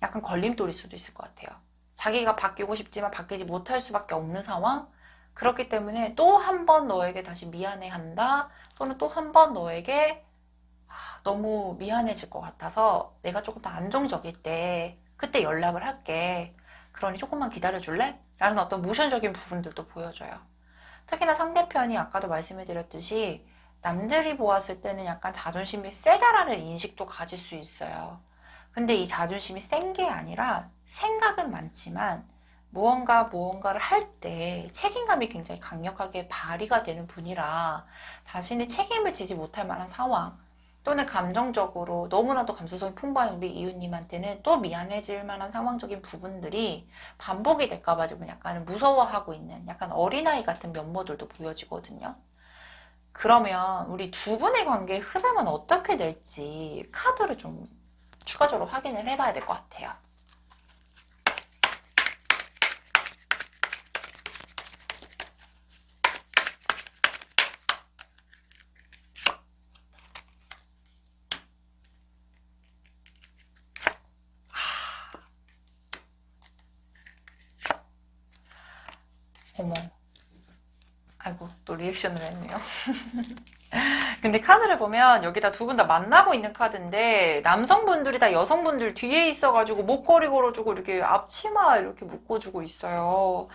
약간 걸림돌일 수도 있을 것 같아요. 자기가 바뀌고 싶지만 바뀌지 못할 수밖에 없는 상황. 그렇기 때문에 또 한 번 너에게 다시 미안해한다, 또는 또 한 번 너에게 너무 미안해질 것 같아서 내가 조금 더 안정적일 때 그때 연락을 할게, 그러니 조금만 기다려줄래? 라는 어떤 모션적인 부분들도 보여줘요. 특히나 상대편이 아까도 말씀해 드렸듯이 남들이 보았을 때는 약간 자존심이 세다라는 인식도 가질 수 있어요. 근데 이 자존심이 센 게 아니라 생각은 많지만 무언가를 할 때 책임감이 굉장히 강력하게 발휘가 되는 분이라 자신이 책임을 지지 못할 만한 상황, 또는 감정적으로 너무나도 감수성이 풍부한 우리 이웃님한테는 또 미안해질 만한 상황적인 부분들이 반복이 될까봐 좀 약간 무서워하고 있는 약간 어린아이 같은 면모들도 보여지거든요. 그러면 우리 두 분의 관계의 흐름은 어떻게 될지 카드를 좀 추가적으로 확인을 해봐야 될 것 같아요. 어머, 아이고, 또 리액션을 했네요. 근데 카드를 보면 여기다 두 분 다 만나고 있는 카드인데, 남성분들이 다 여성분들 뒤에 있어가지고 목걸이 걸어주고 이렇게 앞치마 이렇게 묶어주고 있어요.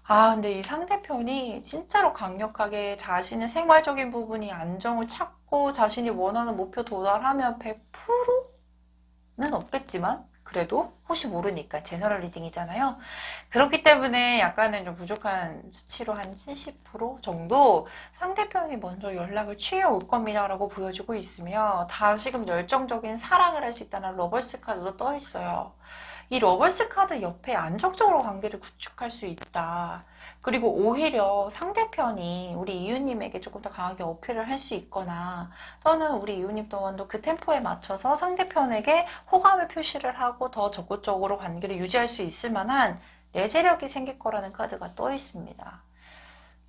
근데 이 상대편이 진짜로 강력하게 자신의 생활적인 부분이 안정을 찾고 자신이 원하는 목표 도달하면 100%는 없겠지만 그래도 혹시 모르니까 제너럴 리딩이잖아요. 그렇기 때문에 약간은 좀 부족한 수치로 한 70% 정도 상대편이 먼저 연락을 취해 올 겁니다 라고 보여주고 있으며, 다시금 열정적인 사랑을 할 수 있다는 러버스 카드도 떠 있어요. 이 러버스 카드 옆에 안정적으로 관계를 구축할 수 있다. 그리고 오히려 상대편이 우리 이웃님에게 조금 더 강하게 어필을 할 수 있거나, 또는 우리 이웃님 또한도 그 템포에 맞춰서 상대편에게 호감을 표시를 하고 더 적극적으로 관계를 유지할 수 있을 만한 내재력이 생길 거라는 카드가 떠 있습니다.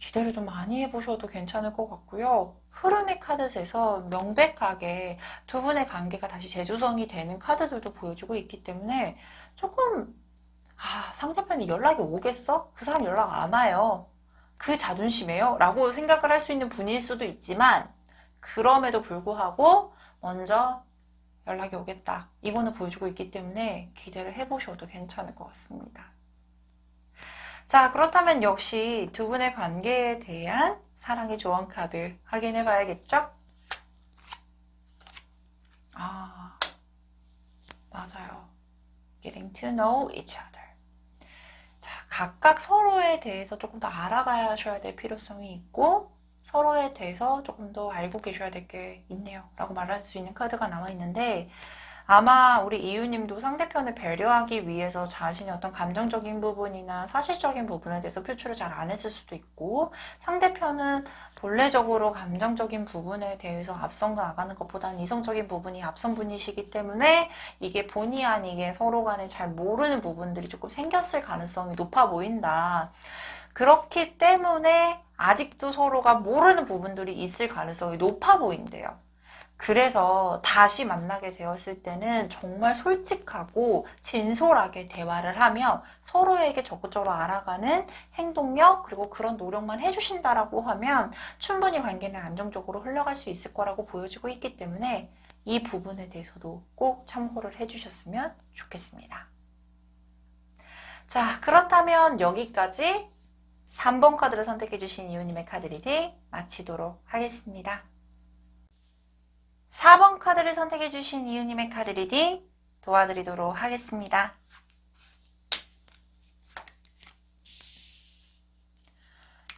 기대를 좀 많이 해보셔도 괜찮을 것 같고요. 흐름의 카드에서 명백하게 두 분의 관계가 다시 재조성이 되는 카드들도 보여주고 있기 때문에 조금 상대편이 연락이 오겠어? 그 사람 연락 안 와요. 그 자존심이에요? 라고 생각을 할 수 있는 분일 수도 있지만 그럼에도 불구하고 먼저 연락이 오겠다. 이거는 보여주고 있기 때문에 기대를 해보셔도 괜찮을 것 같습니다. 자, 그렇다면 역시 두 분의 관계에 대한 사랑의 조언 카드 확인해 봐야겠죠? 맞아요. Getting to know each other. 자, 각각 서로에 대해서 조금 더 알아가셔야 될 필요성이 있고 서로에 대해서 조금 더 알고 계셔야 될 게 있네요. 라고 말할 수 있는 카드가 나와 있는데 아마 우리 이유님도 상대편을 배려하기 위해서 자신의 어떤 감정적인 부분이나 사실적인 부분에 대해서 표출을 잘 안 했을 수도 있고 상대편은 본래적으로 감정적인 부분에 대해서 앞선 나가는 것보다는 이성적인 부분이 앞선 분이시기 때문에 이게 본의 아니게 서로 간에 잘 모르는 부분들이 조금 생겼을 가능성이 높아 보인다. 그렇기 때문에 아직도 서로가 모르는 부분들이 있을 가능성이 높아 보인대요. 그래서 다시 만나게 되었을 때는 정말 솔직하고 진솔하게 대화를 하며 서로에게 적극적으로 알아가는 행동력 그리고 그런 노력만 해주신다라고 하면 충분히 관계는 안정적으로 흘러갈 수 있을 거라고 보여지고 있기 때문에 이 부분에 대해서도 꼭 참고를 해주셨으면 좋겠습니다. 자, 그렇다면 여기까지 3번 카드를 선택해주신 이유님의 카드 리딩 마치도록 하겠습니다. 4번 카드를 선택해주신 이유님의 카드 리딩 도와드리도록 하겠습니다.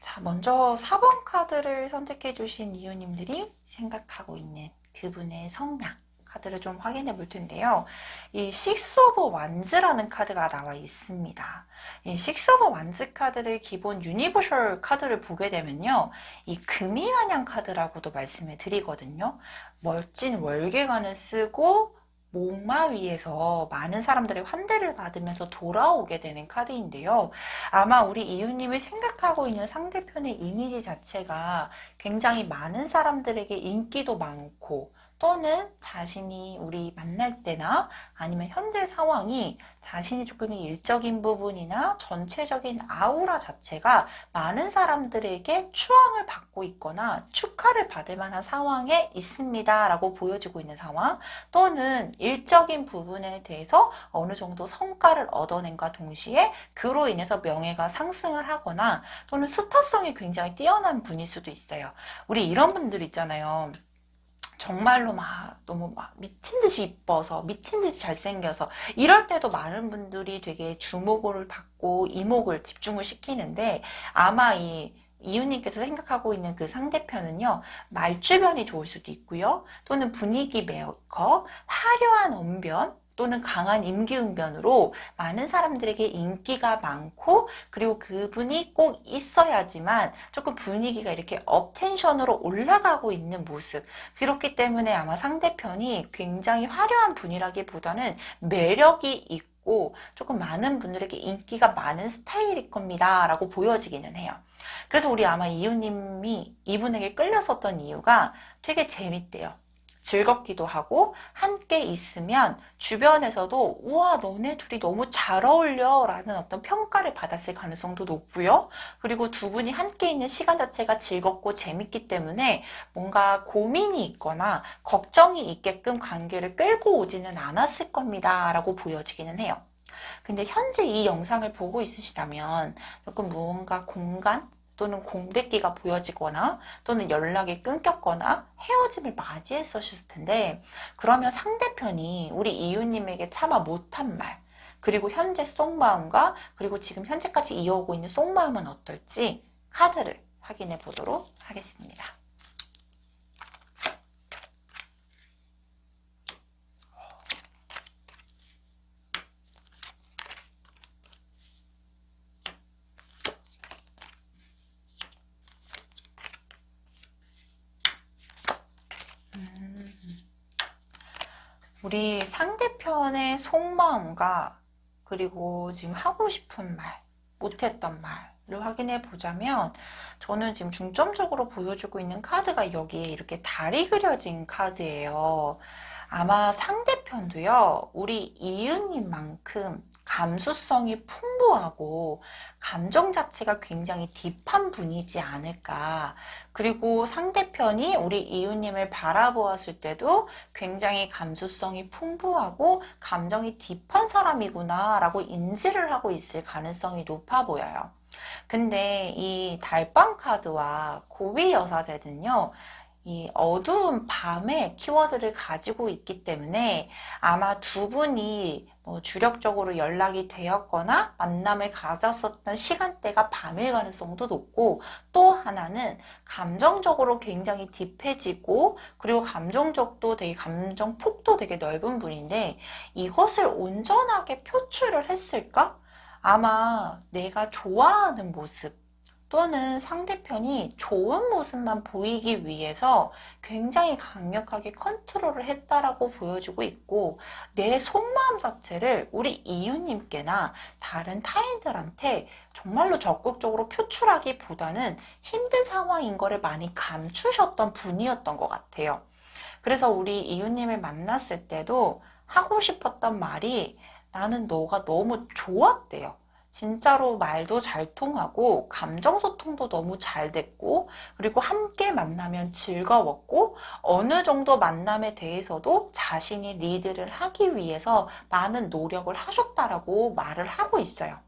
자, 먼저 4번 카드를 선택해주신 이유님들이 생각하고 있는 그분의 성향 카드를 좀 확인해 볼 텐데요. 이 식스 오브 완즈라는 카드가 나와 있습니다. 이 식스 오브 완즈 카드를 기본 유니버셜 카드를 보게 되면요. 이 금이환영 카드라고도 말씀을 드리거든요. 멋진 월계관을 쓰고 목마 위에서 많은 사람들의 환대를 받으면서 돌아오게 되는 카드인데요. 아마 우리 이유님이 생각하고 있는 상대편의 이미지 자체가 굉장히 많은 사람들에게 인기도 많고 또는 자신이 우리 만날 때나 아니면 현재 상황이 자신이 조금 일적인 부분이나 전체적인 아우라 자체가 많은 사람들에게 추앙을 받고 있거나 축하를 받을 만한 상황에 있습니다 라고 보여지고 있는 상황 또는 일적인 부분에 대해서 어느 정도 성과를 얻어낸과 동시에 그로 인해서 명예가 상승을 하거나 또는 스타성이 굉장히 뛰어난 분일 수도 있어요. 우리 이런 분들 있잖아요. 정말로 너무 미친 듯이 이뻐서 미친 듯이 잘생겨서 이럴 때도 많은 분들이 되게 주목을 받고 이목을 집중을 시키는데 아마 이유님께서 생각하고 있는 그 상대편은요 말주변이 좋을 수도 있고요 또는 분위기 메이커 화려한 언변 또는 강한 임기응변으로 많은 사람들에게 인기가 많고 그리고 그분이 꼭 있어야지만 조금 분위기가 이렇게 업텐션으로 올라가고 있는 모습 그렇기 때문에 아마 상대편이 굉장히 화려한 분이라기보다는 매력이 있고 조금 많은 분들에게 인기가 많은 스타일일 겁니다 라고 보여지기는 해요. 그래서 우리 아마 이유님이 이분에게 끌렸었던 이유가 되게 재밌대요. 즐겁기도 하고 함께 있으면 주변에서도 우와 너네 둘이 너무 잘 어울려 라는 어떤 평가를 받았을 가능성도 높고요. 그리고 두 분이 함께 있는 시간 자체가 즐겁고 재밌기 때문에 뭔가 고민이 있거나 걱정이 있게끔 관계를 끌고 오지는 않았을 겁니다 라고 보여지기는 해요. 근데 현재 이 영상을 보고 있으시다면 조금 무언가 공간 또는 공백기가 보여지거나 또는 연락이 끊겼거나 헤어짐을 맞이했었을 텐데 그러면 상대편이 우리 이유님에게 차마 못한 말 그리고 현재 속마음과 그리고 지금 현재까지 이어오고 있는 속마음은 어떨지 카드를 확인해 보도록 하겠습니다. 우리 상대편의 속마음과 그리고 지금 하고 싶은 말, 못했던 말, 확인해 보자면 저는 지금 중점적으로 보여주고 있는 카드가 여기에 이렇게 달이 그려진 카드예요. 아마 상대편도요, 우리 이유님만큼 감수성이 풍부하고 감정 자체가 굉장히 딥한 분이지 않을까. 그리고 상대편이 우리 이유님을 바라보았을 때도 굉장히 감수성이 풍부하고 감정이 딥한 사람이구나 라고 인지를 하고 있을 가능성이 높아 보여요. 근데 이 달빵 카드와 고위 여사제는요, 이 어두운 밤의 키워드를 가지고 있기 때문에 아마 두 분이 뭐 주력적으로 연락이 되었거나 만남을 가졌었던 시간대가 밤일 가능성도 높고, 또 하나는 감정적으로 굉장히 딥해지고 그리고 감정적도 되게 감정폭도 되게 넓은 분인데 이것을 온전하게 표출을 했을까? 아마 내가 좋아하는 모습 또는 상대편이 좋은 모습만 보이기 위해서 굉장히 강력하게 컨트롤을 했다라고 보여주고 있고, 내 속마음 자체를 우리 이웃님께나 다른 타인들한테 정말로 적극적으로 표출하기보다는 힘든 상황인 거를 많이 감추셨던 분이었던 것 같아요. 그래서 우리 이웃님을 만났을 때도 하고 싶었던 말이 나는 너가 너무 좋았대요. 진짜로 말도 잘 통하고 감정 소통도 너무 잘 됐고, 그리고 함께 만나면 즐거웠고, 어느 정도 만남에 대해서도 자신이 리드를 하기 위해서 많은 노력을 하셨다라고 말을 하고 있어요.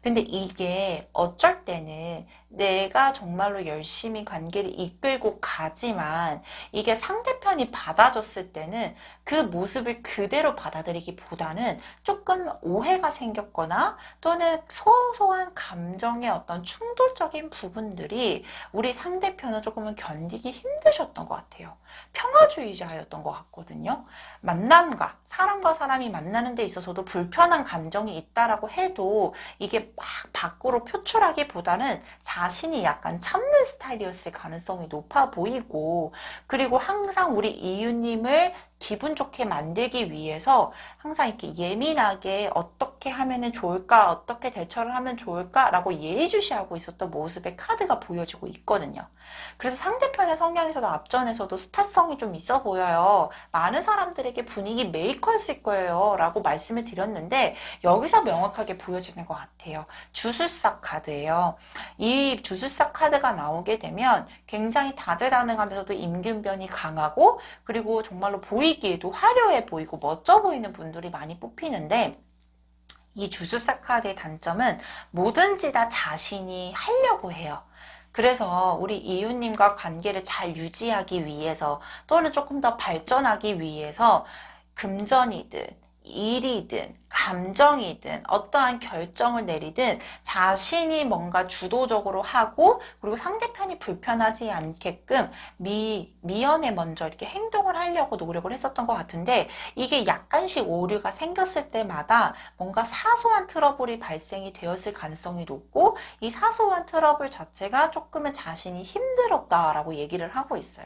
근데 이게 어쩔 때는 내가 정말로 열심히 관계를 이끌고 가지만 이게 상대편이 받아줬을 때는 그 모습을 그대로 받아들이기보다는 조금 오해가 생겼거나 또는 소소한 감정의 어떤 충돌적인 부분들이 우리 상대편은 조금은 견디기 힘드셨던 것 같아요. 평화주의자였던 것 같거든요. 만남과 사람과 사람이 만나는 데 있어서도 불편한 감정이 있다라고 해도 이게 막 밖으로 표출하기보다는 자신이 약간 참는 스타일이었을 가능성이 높아 보이고, 그리고 항상 우리 이유님을 기분 좋게 만들기 위해서 항상 이렇게 예민하게 어떻게 하면 좋을까, 어떻게 대처를 하면 좋을까라고 예의주시하고 있었던 모습의 카드가 보여지고 있거든요. 그래서 상대편의 성향에서도 앞전에서도 스타성이 좀 있어 보여요. 많은 사람들에게 분위기 메이커였을 거예요 라고 말씀을 드렸는데 여기서 명확하게 보여지는 것 같아요. 주술사 카드예요. 이 주술사 카드가 나오게 되면 굉장히 다재다능하면서도 임균변이 강하고, 그리고 정말로 보이기에도 화려해 보이고 멋져 보이는 분들이 많이 뽑히는데, 이 주술사 카드의 단점은 뭐든지 다 자신이 하려고 해요. 그래서 우리 이웃님과 관계를 잘 유지하기 위해서 또는 조금 더 발전하기 위해서 금전이든 일이든 감정이든 어떠한 결정을 내리든 자신이 뭔가 주도적으로 하고, 그리고 상대편이 불편하지 않게끔 미연에 먼저 이렇게 행동을 하려고 노력을 했었던 것 같은데, 이게 약간씩 오류가 생겼을 때마다 뭔가 사소한 트러블이 발생이 되었을 가능성이 높고, 이 사소한 트러블 자체가 조금은 자신이 힘들었다라고 얘기를 하고 있어요.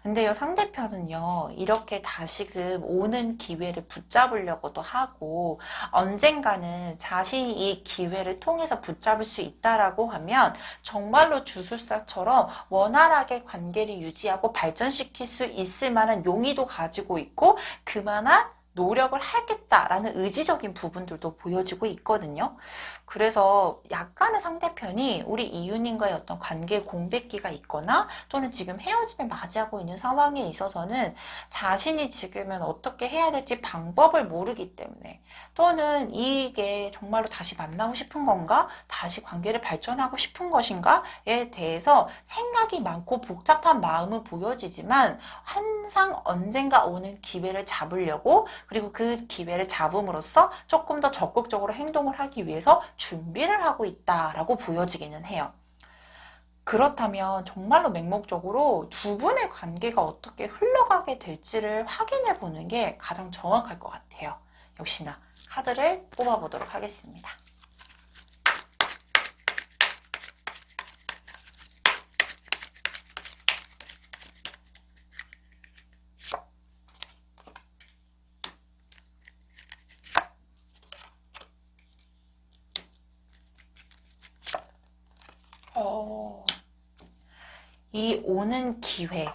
근데요, 상대편은요, 이렇게 다시금 오는 기회를 붙잡으려고도 하고, 언젠가는 자신이 이 기회를 통해서 붙잡을 수 있다라고 하면, 정말로 주술사처럼 원활하게 관계를 유지하고 발전시킬 수 있을 만한 용의도 가지고 있고, 그만한 노력을 하겠다라는 의지적인 부분들도 보여지고 있거든요. 그래서 약간의 상대편이 우리 이웃님과의 어떤 관계 공백기가 있거나 또는 지금 헤어짐을 맞이하고 있는 상황에 있어서는 자신이 지금은 어떻게 해야 될지 방법을 모르기 때문에, 또는 이게 정말로 다시 만나고 싶은 건가? 다시 관계를 발전하고 싶은 것인가에 대해서 생각이 많고 복잡한 마음은 보여지지만 항상 언젠가 오는 기회를 잡으려고, 그리고 그 기회를 잡음으로써 조금 더 적극적으로 행동을 하기 위해서 준비를 하고 있다라고 보여지기는 해요. 그렇다면 정말로 맹목적으로 두 분의 관계가 어떻게 흘러가게 될지를 확인해 보는 게 가장 정확할 것 같아요. 역시나 카드를 뽑아보도록 하겠습니다. 이 오는 기회.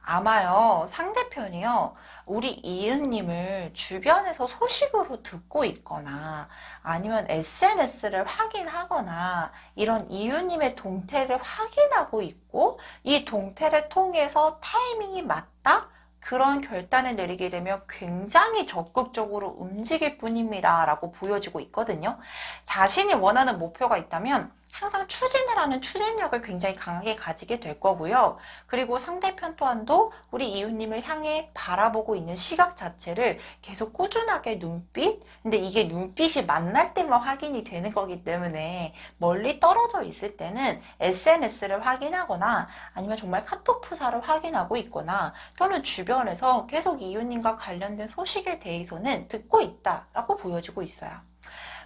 아마요, 상대편이요, 우리 이은님을 주변에서 소식으로 듣고 있거나 아니면 SNS를 확인하거나 이런 이은님의 동태를 확인하고 있고 이 동태를 통해서 타이밍이 맞다? 그런 결단을 내리게 되면 굉장히 적극적으로 움직일 뿐입니다. 라고 보여지고 있거든요. 자신이 원하는 목표가 있다면 항상 추진을 하는 추진력을 굉장히 강하게 가지게 될 거고요. 그리고 상대편 또한도 우리 이웃님을 향해 바라보고 있는 시각 자체를 계속 꾸준하게 근데 이게 눈빛이 만날 때만 확인이 되는 거기 때문에 멀리 떨어져 있을 때는 SNS를 확인하거나 아니면 정말 카톡 프사를 확인하고 있거나 또는 주변에서 계속 이웃님과 관련된 소식에 대해서는 듣고 있다라고 보여지고 있어요.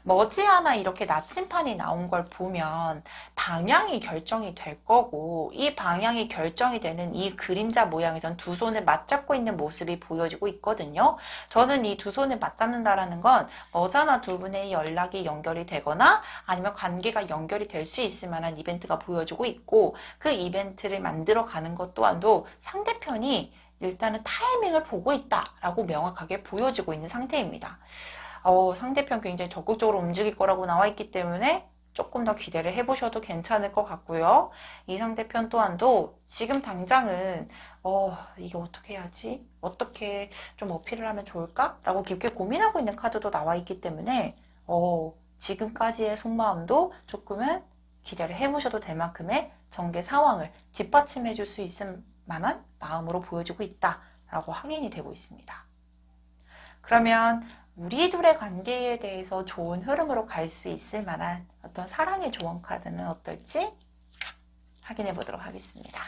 머지않아 이렇게 나침판이 나온 걸 보면 방향이 결정이 될 거고 이 방향이 결정이 되는 이 그림자 모양에선 두 손을 맞잡고 있는 모습이 보여지고 있거든요. 저는 이 두 손을 맞잡는다라는 건 머지않아 두 분의 연락이 연결이 되거나 아니면 관계가 연결이 될 수 있을 만한 이벤트가 보여지고 있고 그 이벤트를 만들어 가는 것 또한도 상대편이 일단은 타이밍을 보고 있다라고 명확하게 보여지고 있는 상태입니다. 상대편 굉장히 적극적으로 움직일 거라고 나와 있기 때문에 조금 더 기대를 해보셔도 괜찮을 것 같고요. 이 상대편 또한도 지금 당장은 이게 어떻게 해야지? 어떻게 좀 어필을 하면 좋을까? 라고 깊게 고민하고 있는 카드도 나와 있기 때문에 지금까지의 속마음도 조금은 기대를 해보셔도 될 만큼의 전개 상황을 뒷받침해 줄 수 있을 만한 마음으로 보여지고 있다라고 확인이 되고 있습니다. 그러면 우리 둘의 관계에 대해서 좋은 흐름으로 갈 수 있을 만한 어떤 사랑의 조언 카드는 어떨지 확인해 보도록 하겠습니다.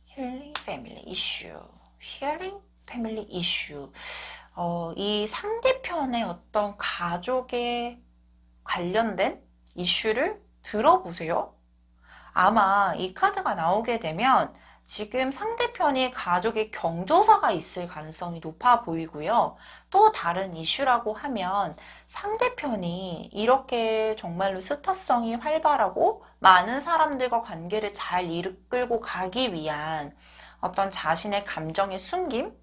힐링 패밀리 이슈, 힐링 패밀리 이슈. 이 상대편의 어떤 가족에 관련된 이슈를 들어보세요. 아마 이 카드가 나오게 되면 지금 상대편이 가족의 경조사가 있을 가능성이 높아 보이고요. 또 다른 이슈라고 하면 상대편이 이렇게 정말로 스타성이 활발하고 많은 사람들과 관계를 잘 이끌고 가기 위한 어떤 자신의 감정의 숨김,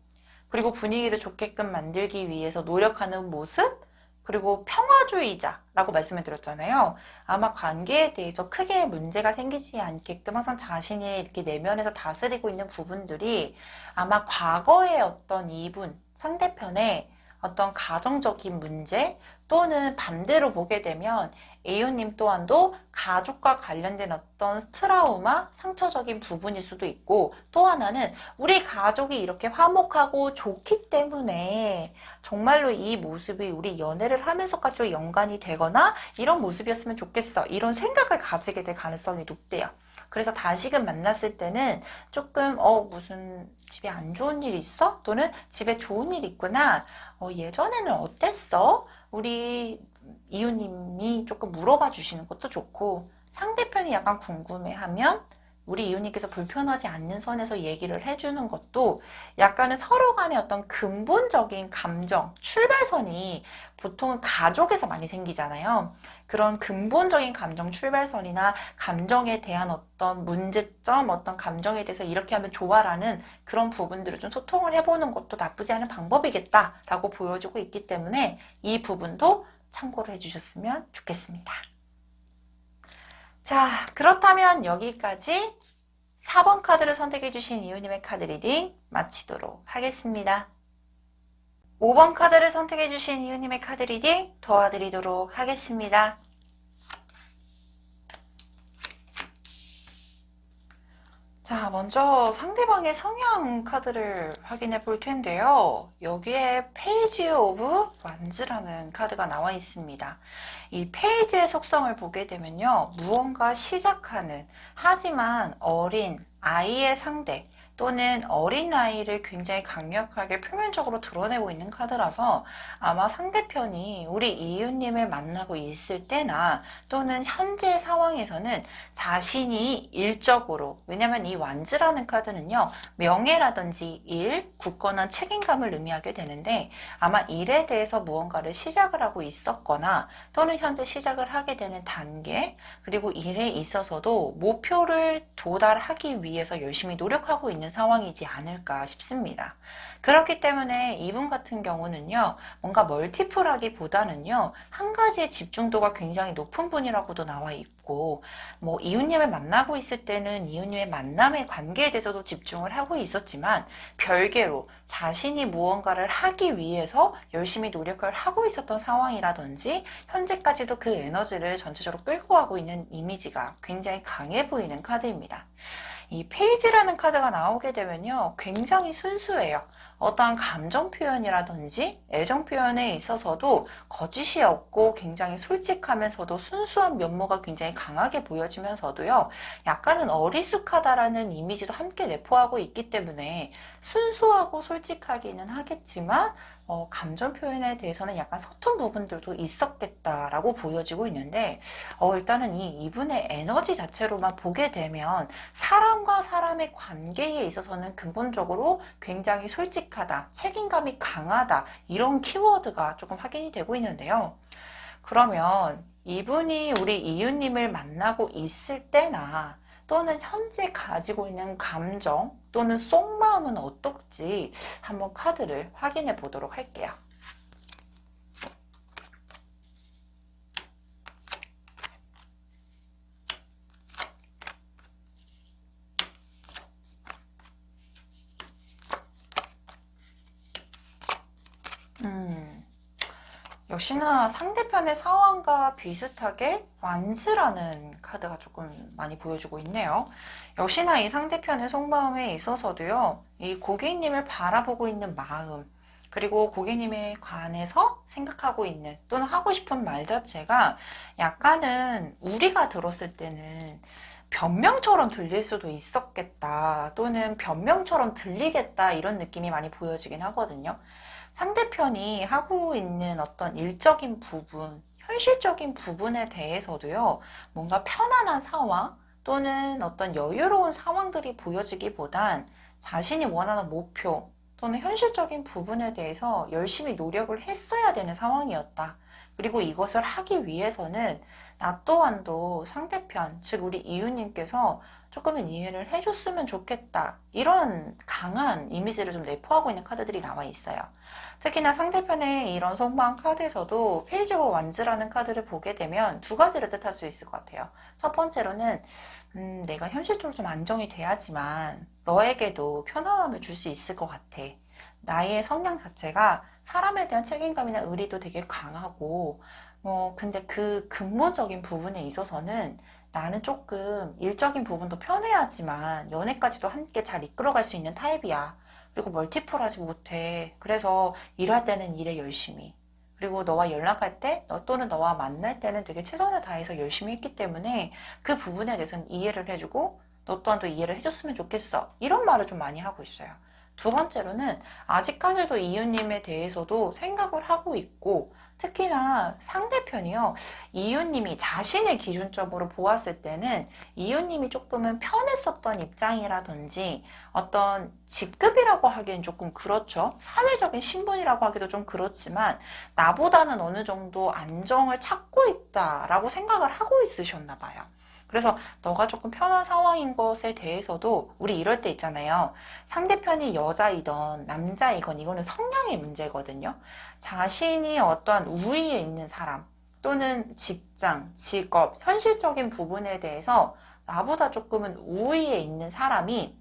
그리고 분위기를 좋게끔 만들기 위해서 노력하는 모습, 그리고 평화주의자라고 말씀을 드렸잖아요. 아마 관계에 대해서 크게 문제가 생기지 않게끔 항상 자신이 이렇게 내면에서 다스리고 있는 부분들이 아마 과거의 어떤 이분, 상대편의 어떤 가정적인 문제 또는 반대로 보게 되면 A님 또한도 가족과 관련된 어떤 트라우마, 상처적인 부분일 수도 있고 또 하나는 우리 가족이 이렇게 화목하고 좋기 때문에 정말로 이 모습이 우리 연애를 하면서까지 연관이 되거나 이런 모습이었으면 좋겠어 이런 생각을 가지게 될 가능성이 높대요. 그래서 다시금 만났을 때는 조금 무슨 집에 안 좋은 일 있어? 또는 집에 좋은 일 있구나. 예전에는 어땠어? 우리 이웃님이 조금 물어봐 주시는 것도 좋고 상대편이 약간 궁금해하면 우리 이웃님께서 불편하지 않는 선에서 얘기를 해주는 것도 약간은 서로 간의 어떤 근본적인 감정, 출발선이 보통은 가족에서 많이 생기잖아요. 그런 근본적인 감정 출발선이나 감정에 대한 어떤 문제점, 어떤 감정에 대해서 이렇게 하면 좋아라는 그런 부분들을 좀 소통을 해보는 것도 나쁘지 않은 방법이겠다라고 보여주고 있기 때문에 이 부분도 참고를 해주셨으면 좋겠습니다. 자, 그렇다면 여기까지 4번 카드를 선택해주신 이웃님의 카드 리딩 마치도록 하겠습니다. 5번 카드를 선택해주신 이웃님의 카드 리딩 도와드리도록 하겠습니다. 자, 먼저 상대방의 성향 카드를 확인해 볼 텐데요. 여기에 페이지 오브 완즈라는 카드가 나와 있습니다. 이 페이지의 속성을 보게 되면요. 무언가 시작하는, 하지만 어린 아이의 상대, 또는 어린아이를 굉장히 강력하게 표면적으로 드러내고 있는 카드라서 아마 상대편이 우리 이웃님을 만나고 있을 때나 또는 현재 상황에서는 자신이 일적으로, 왜냐면 이 완즈라는 카드는요, 명예라든지 일, 굳건한 책임감을 의미하게 되는데 아마 일에 대해서 무언가를 시작을 하고 있었거나 또는 현재 시작을 하게 되는 단계, 그리고 일에 있어서도 목표를 도달하기 위해서 열심히 노력하고 있는 상황이지 않을까 싶습니다. 그렇기 때문에 이분 같은 경우는요, 뭔가 멀티플하기보다는요, 한 가지의 집중도가 굉장히 높은 분이라고도 나와 있고, 뭐 이웃님을 만나고 있을 때는 이웃님의 만남의 관계에 대해서도 집중을 하고 있었지만 별개로 자신이 무언가를 하기 위해서 열심히 노력을 하고 있었던 상황이라든지 현재까지도 그 에너지를 전체적으로 끌고 가고 있는 이미지가 굉장히 강해 보이는 카드입니다. 이 페이지라는 카드가 나오게 되면요, 굉장히 순수해요. 어떠한 감정 표현이라든지 애정 표현에 있어서도 거짓이 없고 굉장히 솔직하면서도 순수한 면모가 굉장히 강하게 보여지면서도요, 약간은 어리숙하다라는 이미지도 함께 내포하고 있기 때문에 순수하고 솔직하기는 하겠지만 감정 표현에 대해서는 약간 서툰 부분들도 있었겠다라고 보여지고 있는데 일단은 이분의 에너지 자체로만 보게 되면 사람과 사람의 관계에 있어서는 근본적으로 굉장히 솔직하다, 책임감이 강하다, 이런 키워드가 조금 확인이 되고 있는데요. 그러면 이분이 우리 이웃님을 만나고 있을 때나 또는 현재 가지고 있는 감정 또는 속마음은 어떨지 한번 카드를 확인해 보도록 할게요. 역시나 상대편의 상황과 비슷하게 완즈라는 카드가 조금 많이 보여주고 있네요. 역시나 이 상대편의 속마음에 있어서도요, 이 고객님을 바라보고 있는 마음, 그리고 고객님에 관해서 생각하고 있는 또는 하고 싶은 말 자체가 약간은 우리가 들었을 때는 변명처럼 들릴 수도 있었겠다, 또는 변명처럼 들리겠다, 이런 느낌이 많이 보여지긴 하거든요. 상대편이 하고 있는 어떤 일적인 부분, 현실적인 부분에 대해서도요, 뭔가 편안한 상황 또는 어떤 여유로운 상황들이 보여지기보단 자신이 원하는 목표 또는 현실적인 부분에 대해서 열심히 노력을 했어야 되는 상황이었다. 그리고 이것을 하기 위해서는 나 또한도 상대편, 즉 우리 이웃님께서 조금은 이해를 해줬으면 좋겠다. 이런 강한 이미지를 좀 내포하고 있는 카드들이 나와 있어요. 특히나 상대편의 이런 속마음 카드에서도 페이지 오브 완즈라는 카드를 보게 되면 두 가지를 뜻할 수 있을 것 같아요. 첫 번째로는 내가 현실적으로 좀 안정이 돼야지만 너에게도 편안함을 줄 수 있을 것 같아. 나의 성향 자체가 사람에 대한 책임감이나 의리도 되게 강하고 근데 그 근본적인 부분에 있어서는 나는 조금 일적인 부분도 편해야지만 연애까지도 함께 잘 이끌어갈 수 있는 타입이야. 그리고 멀티플하지 못해. 그래서 일할 때는 일에 열심히. 그리고 너와 연락할 때, 또는 너와 만날 때는 되게 최선을 다해서 열심히 했기 때문에 그 부분에 대해서는 이해를 해주고 너 또한 또 이해를 해줬으면 좋겠어. 이런 말을 좀 많이 하고 있어요. 두 번째로는 아직까지도 이웃님에 대해서도 생각을 하고 있고 특히나 상대편이요. 이웃님이 자신을 기준점으로 보았을 때는 이웃님이 조금은 편했었던 입장이라든지 어떤 직급이라고 하기엔 조금 그렇죠. 사회적인 신분이라고 하기도 좀 그렇지만 나보다는 어느 정도 안정을 찾고 있다라고 생각을 하고 있으셨나 봐요. 그래서 너가 조금 편한 상황인 것에 대해서도 우리 이럴 때 있잖아요. 상대편이 여자이건 남자이건 이거는 성향의 문제거든요. 자신이 어떠한 우위에 있는 사람 또는 직장, 직업, 현실적인 부분에 대해서 나보다 조금은 우위에 있는 사람이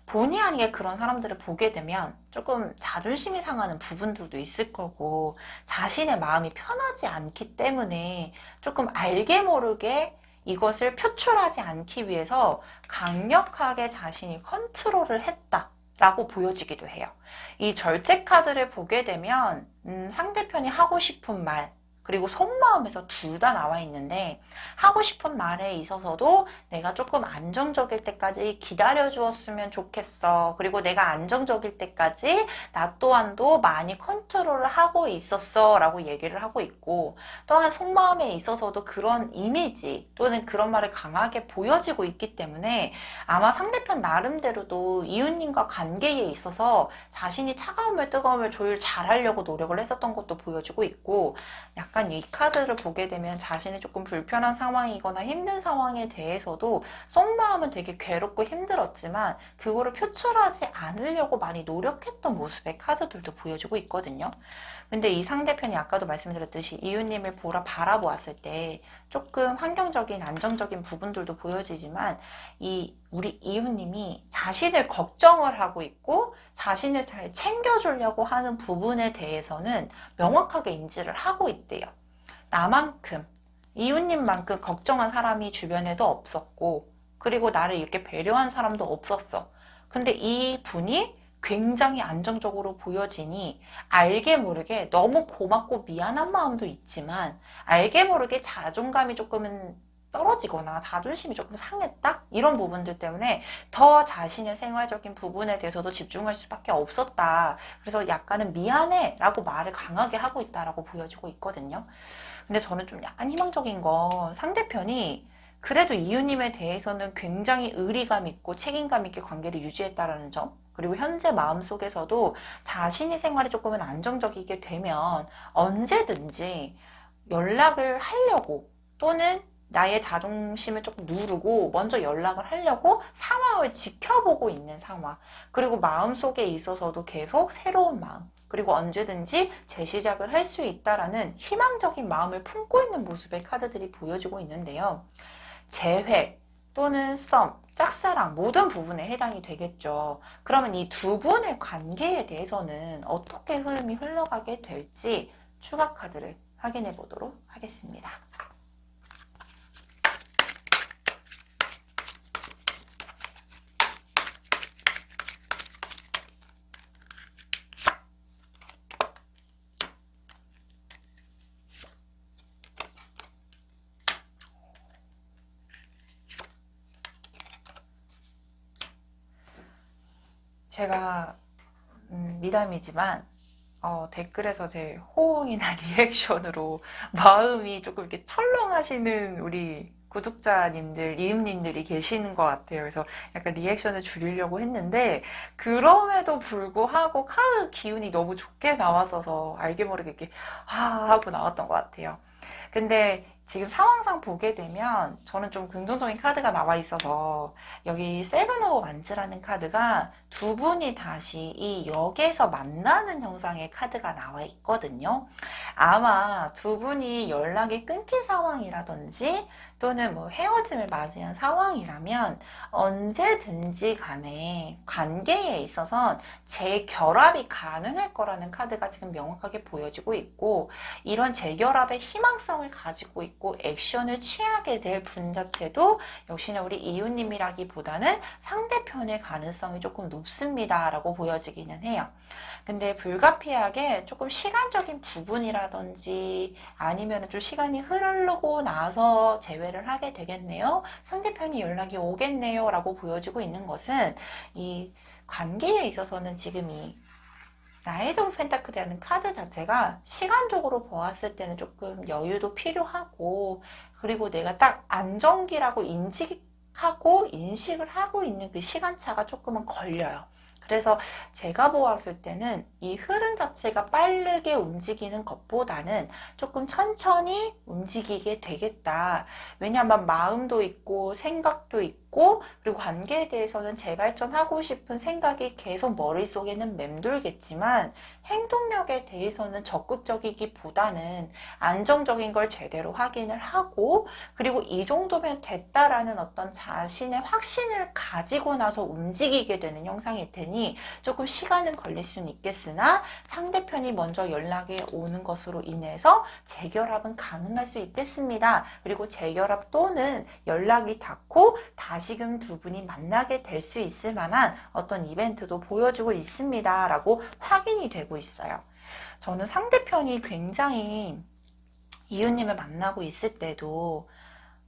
본의 아니게 그런 사람들을 보게 되면 조금 자존심이 상하는 부분들도 있을 거고 자신의 마음이 편하지 않기 때문에 조금 알게 모르게 이것을 표출하지 않기 위해서 강력하게 자신이 컨트롤을 했다라고 보여지기도 해요. 이 절제 카드를 보게 되면 상대편이 하고 싶은 말, 그리고 속마음에서 둘 다 나와 있는데 하고 싶은 말에 있어서도 내가 조금 안정적일 때까지 기다려 주었으면 좋겠어. 그리고 내가 안정적일 때까지 나 또한도 많이 컨트롤을 하고 있었어 라고 얘기를 하고 있고, 또한 속마음에 있어서도 그런 이미지 또는 그런 말을 강하게 보여지고 있기 때문에 아마 상대편 나름대로도 이웃님과 관계에 있어서 자신이 차가움을 뜨거움을 조율 잘하려고 노력을 했었던 것도 보여지고 있고, 약간 이 카드를 보게 되면 자신이 조금 불편한 상황이거나 힘든 상황에 대해서도 속마음은 되게 괴롭고 힘들었지만 그거를 표출하지 않으려고 많이 노력했던 모습의 카드들도 보여지고 있거든요. 근데 이 상대편이 아까도 말씀드렸듯이 이웃님을 바라보았을 때 조금 환경적인 안정적인 부분들도 보여지지만 우리 이웃님이 자신을 걱정을 하고 있고 자신을 잘 챙겨주려고 하는 부분에 대해서는 명확하게 인지를 하고 있대요. 나만큼, 이웃님만큼 걱정한 사람이 주변에도 없었고, 그리고 나를 이렇게 배려한 사람도 없었어. 근데 이 분이 굉장히 안정적으로 보여지니 알게 모르게 너무 고맙고 미안한 마음도 있지만 알게 모르게 자존감이 조금은 떨어지거나 자존심이 조금 상했다? 이런 부분들 때문에 더 자신의 생활적인 부분에 대해서도 집중할 수밖에 없었다. 그래서 약간은 미안해 라고 말을 강하게 하고 있다라고 보여지고 있거든요. 근데 저는 좀 약간 희망적인 건 상대편이 그래도 이웃님에 대해서는 굉장히 의리감 있고 책임감 있게 관계를 유지했다라는 점, 그리고 현재 마음속에서도 자신의 생활이 조금은 안정적이게 되면 언제든지 연락을 하려고 또는 나의 자존심을 조금 누르고 먼저 연락을 하려고 상황을 지켜보고 있는 상황, 그리고 마음속에 있어서도 계속 새로운 마음, 그리고 언제든지 재시작을 할 수 있다라는 희망적인 마음을 품고 있는 모습의 카드들이 보여지고 있는데요. 재회 또는 썸, 짝사랑 모든 부분에 해당이 되겠죠. 그러면 이 두 분의 관계에 대해서는 어떻게 흐름이 흘러가게 될지 추가 카드를 확인해 보도록 하겠습니다. 제가 미담이지만 댓글에서 제 호응이나 리액션으로 마음이 조금 이렇게 철렁하시는 우리 구독자님들, 이웃님들이 계시는 것 같아요. 그래서 약간 리액션을 줄이려고 했는데 그럼에도 불구하고 카드 기운이 너무 좋게 나왔어서 알게 모르게 이렇게 하고 나왔던 것 같아요. 근데 지금 상황상 보게 되면 저는 좀 긍정적인 카드가 나와 있어서 여기 세븐 오브 완즈라는 카드가 두 분이 다시 이 역에서 만나는 형상의 카드가 나와 있거든요. 아마 두 분이 연락이 끊긴 상황이라든지 또는 뭐 헤어짐을 맞이한 상황이라면 언제든지 간에 관계에 있어서 재결합이 가능할 거라는 카드가 지금 명확하게 보여지고 있고, 이런 재결합의 희망성을 가지고 있고 액션을 취하게 될 분 자체도 역시나 우리 이웃님이라기보다는 상대편의 가능성이 조금 높습니다 라고 보여지기는 해요. 근데 불가피하게 조금 시간적인 부분이라든지 아니면 좀 시간이 흐르고 나서 재회를 하게 되겠네요. 상대편이 연락이 오겠네요 라고 보여지고 있는 것은 이 관계에 있어서는 지금 이 나이트 오브 펜타클이라는 카드 자체가 시간적으로 보았을 때는 조금 여유도 필요하고, 그리고 내가 딱 안정기라고 인식을 하고 있는 그 시간차가 조금은 걸려요. 그래서 제가 보았을 때는 이 흐름 자체가 빠르게 움직이는 것보다는 조금 천천히 움직이게 되겠다. 왜냐하면 마음도 있고 생각도 있고 그리고 관계에 대해서는 재발전하고 싶은 생각이 계속 머릿속에는 맴돌겠지만 행동력에 대해서는 적극적이기보다는 안정적인 걸 제대로 확인을 하고, 그리고 이 정도면 됐다라는 어떤 자신의 확신을 가지고 나서 움직이게 되는 형상일 테니 조금 시간은 걸릴 수는 있겠으나 상대편이 먼저 연락이 오는 것으로 인해서 재결합은 가능할 수 있겠습니다. 그리고 재결합 또는 연락이 닿고 다시금 두 분이 만나게 될 수 있을 만한 어떤 이벤트도 보여주고 있습니다 라고 확인이 되고 있어요. 저는 상대편이 굉장히 이웃님을 만나고 있을 때도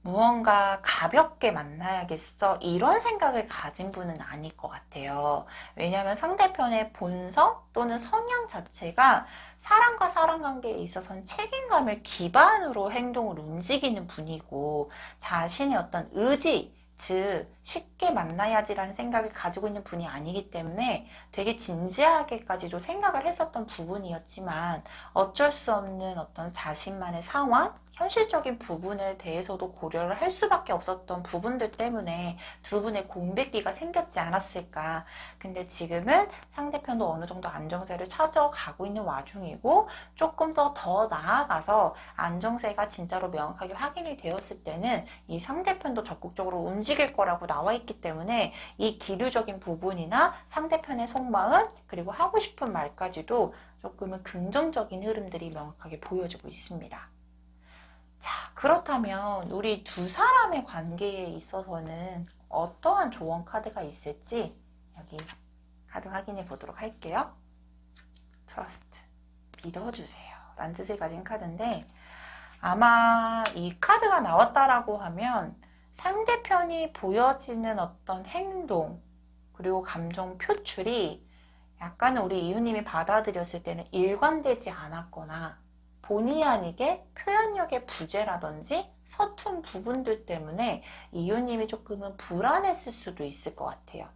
무언가 가볍게 만나야겠어 이런 생각을 가진 분은 아닐 것 같아요. 왜냐하면 상대편의 본성 또는 성향 자체가 사람과 사람 관계에 있어서는 책임감을 기반으로 행동을 움직이는 분이고, 자신의 어떤 의지, 즉 쉽게 만나야지라는 생각을 가지고 있는 분이 아니기 때문에 되게 진지하게까지도 생각을 했었던 부분이었지만, 어쩔 수 없는 어떤 자신만의 상황, 현실적인 부분에 대해서도 고려를 할 수밖에 없었던 부분들 때문에 두 분의 공백기가 생겼지 않았을까. 근데 지금은 상대편도 어느 정도 안정세를 찾아가고 있는 와중이고, 조금 더 나아가서 안정세가 진짜로 명확하게 확인이 되었을 때는 이 상대편도 적극적으로 움직일 거라고 나와 있기 때문에, 이 기류적인 부분이나 상대편의 속마음 그리고 하고 싶은 말까지도 조금은 긍정적인 흐름들이 명확하게 보여지고 있습니다. 자, 그렇다면 우리 두 사람의 관계에 있어서는 어떠한 조언 카드가 있을지 여기 카드 확인해 보도록 할게요. Trust, 믿어주세요 라는 뜻을 가진 카드인데, 아마 이 카드가 나왔다라고 하면 상대편이 보여지는 어떤 행동 그리고 감정 표출이 약간은 우리 이웃님이 받아들였을 때는 일관되지 않았거나 본의 아니게 표현력의 부재라든지 서툰 부분들 때문에 이웃님이 조금은 불안했을 수도 있을 것 같아요.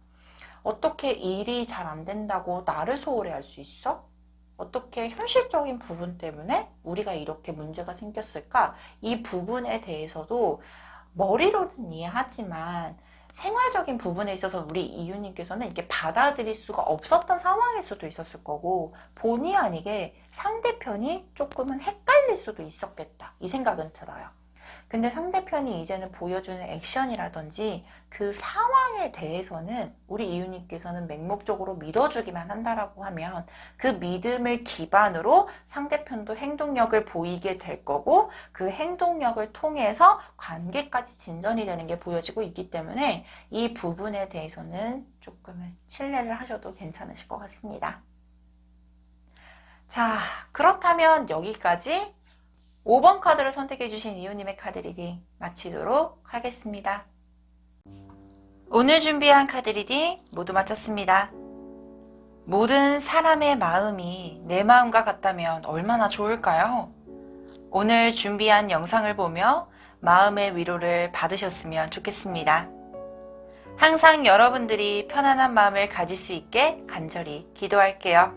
어떻게 일이 잘 안 된다고 나를 소홀히 할 수 있어? 어떻게 현실적인 부분 때문에 우리가 이렇게 문제가 생겼을까? 이 부분에 대해서도 머리로는 이해하지만 생활적인 부분에 있어서 우리 이웃님께서는 이렇게 받아들일 수가 없었던 상황일 수도 있었을 거고, 본의 아니게 상대편이 조금은 헷갈릴 수도 있었겠다 이 생각은 들어요. 근데 상대편이 이제는 보여주는 액션이라든지 그 상황에 대해서는 우리 이웃님께서는 맹목적으로 믿어주기만 한다라고 하면, 그 믿음을 기반으로 상대편도 행동력을 보이게 될 거고, 그 행동력을 통해서 관계까지 진전이 되는 게 보여지고 있기 때문에 이 부분에 대해서는 조금은 신뢰를 하셔도 괜찮으실 것 같습니다. 자, 그렇다면 여기까지 5번 카드를 선택해 주신 이웃님의 카드 리딩 마치도록 하겠습니다. 오늘 준비한 카드 리딩 모두 마쳤습니다. 모든 사람의 마음이 내 마음과 같다면 얼마나 좋을까요? 오늘 준비한 영상을 보며 마음의 위로를 받으셨으면 좋겠습니다. 항상 여러분들이 편안한 마음을 가질 수 있게 간절히 기도할게요.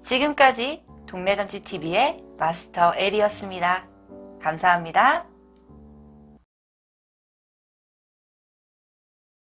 지금까지 동네잠시TV의 마스터 엘이었습니다. 감사합니다.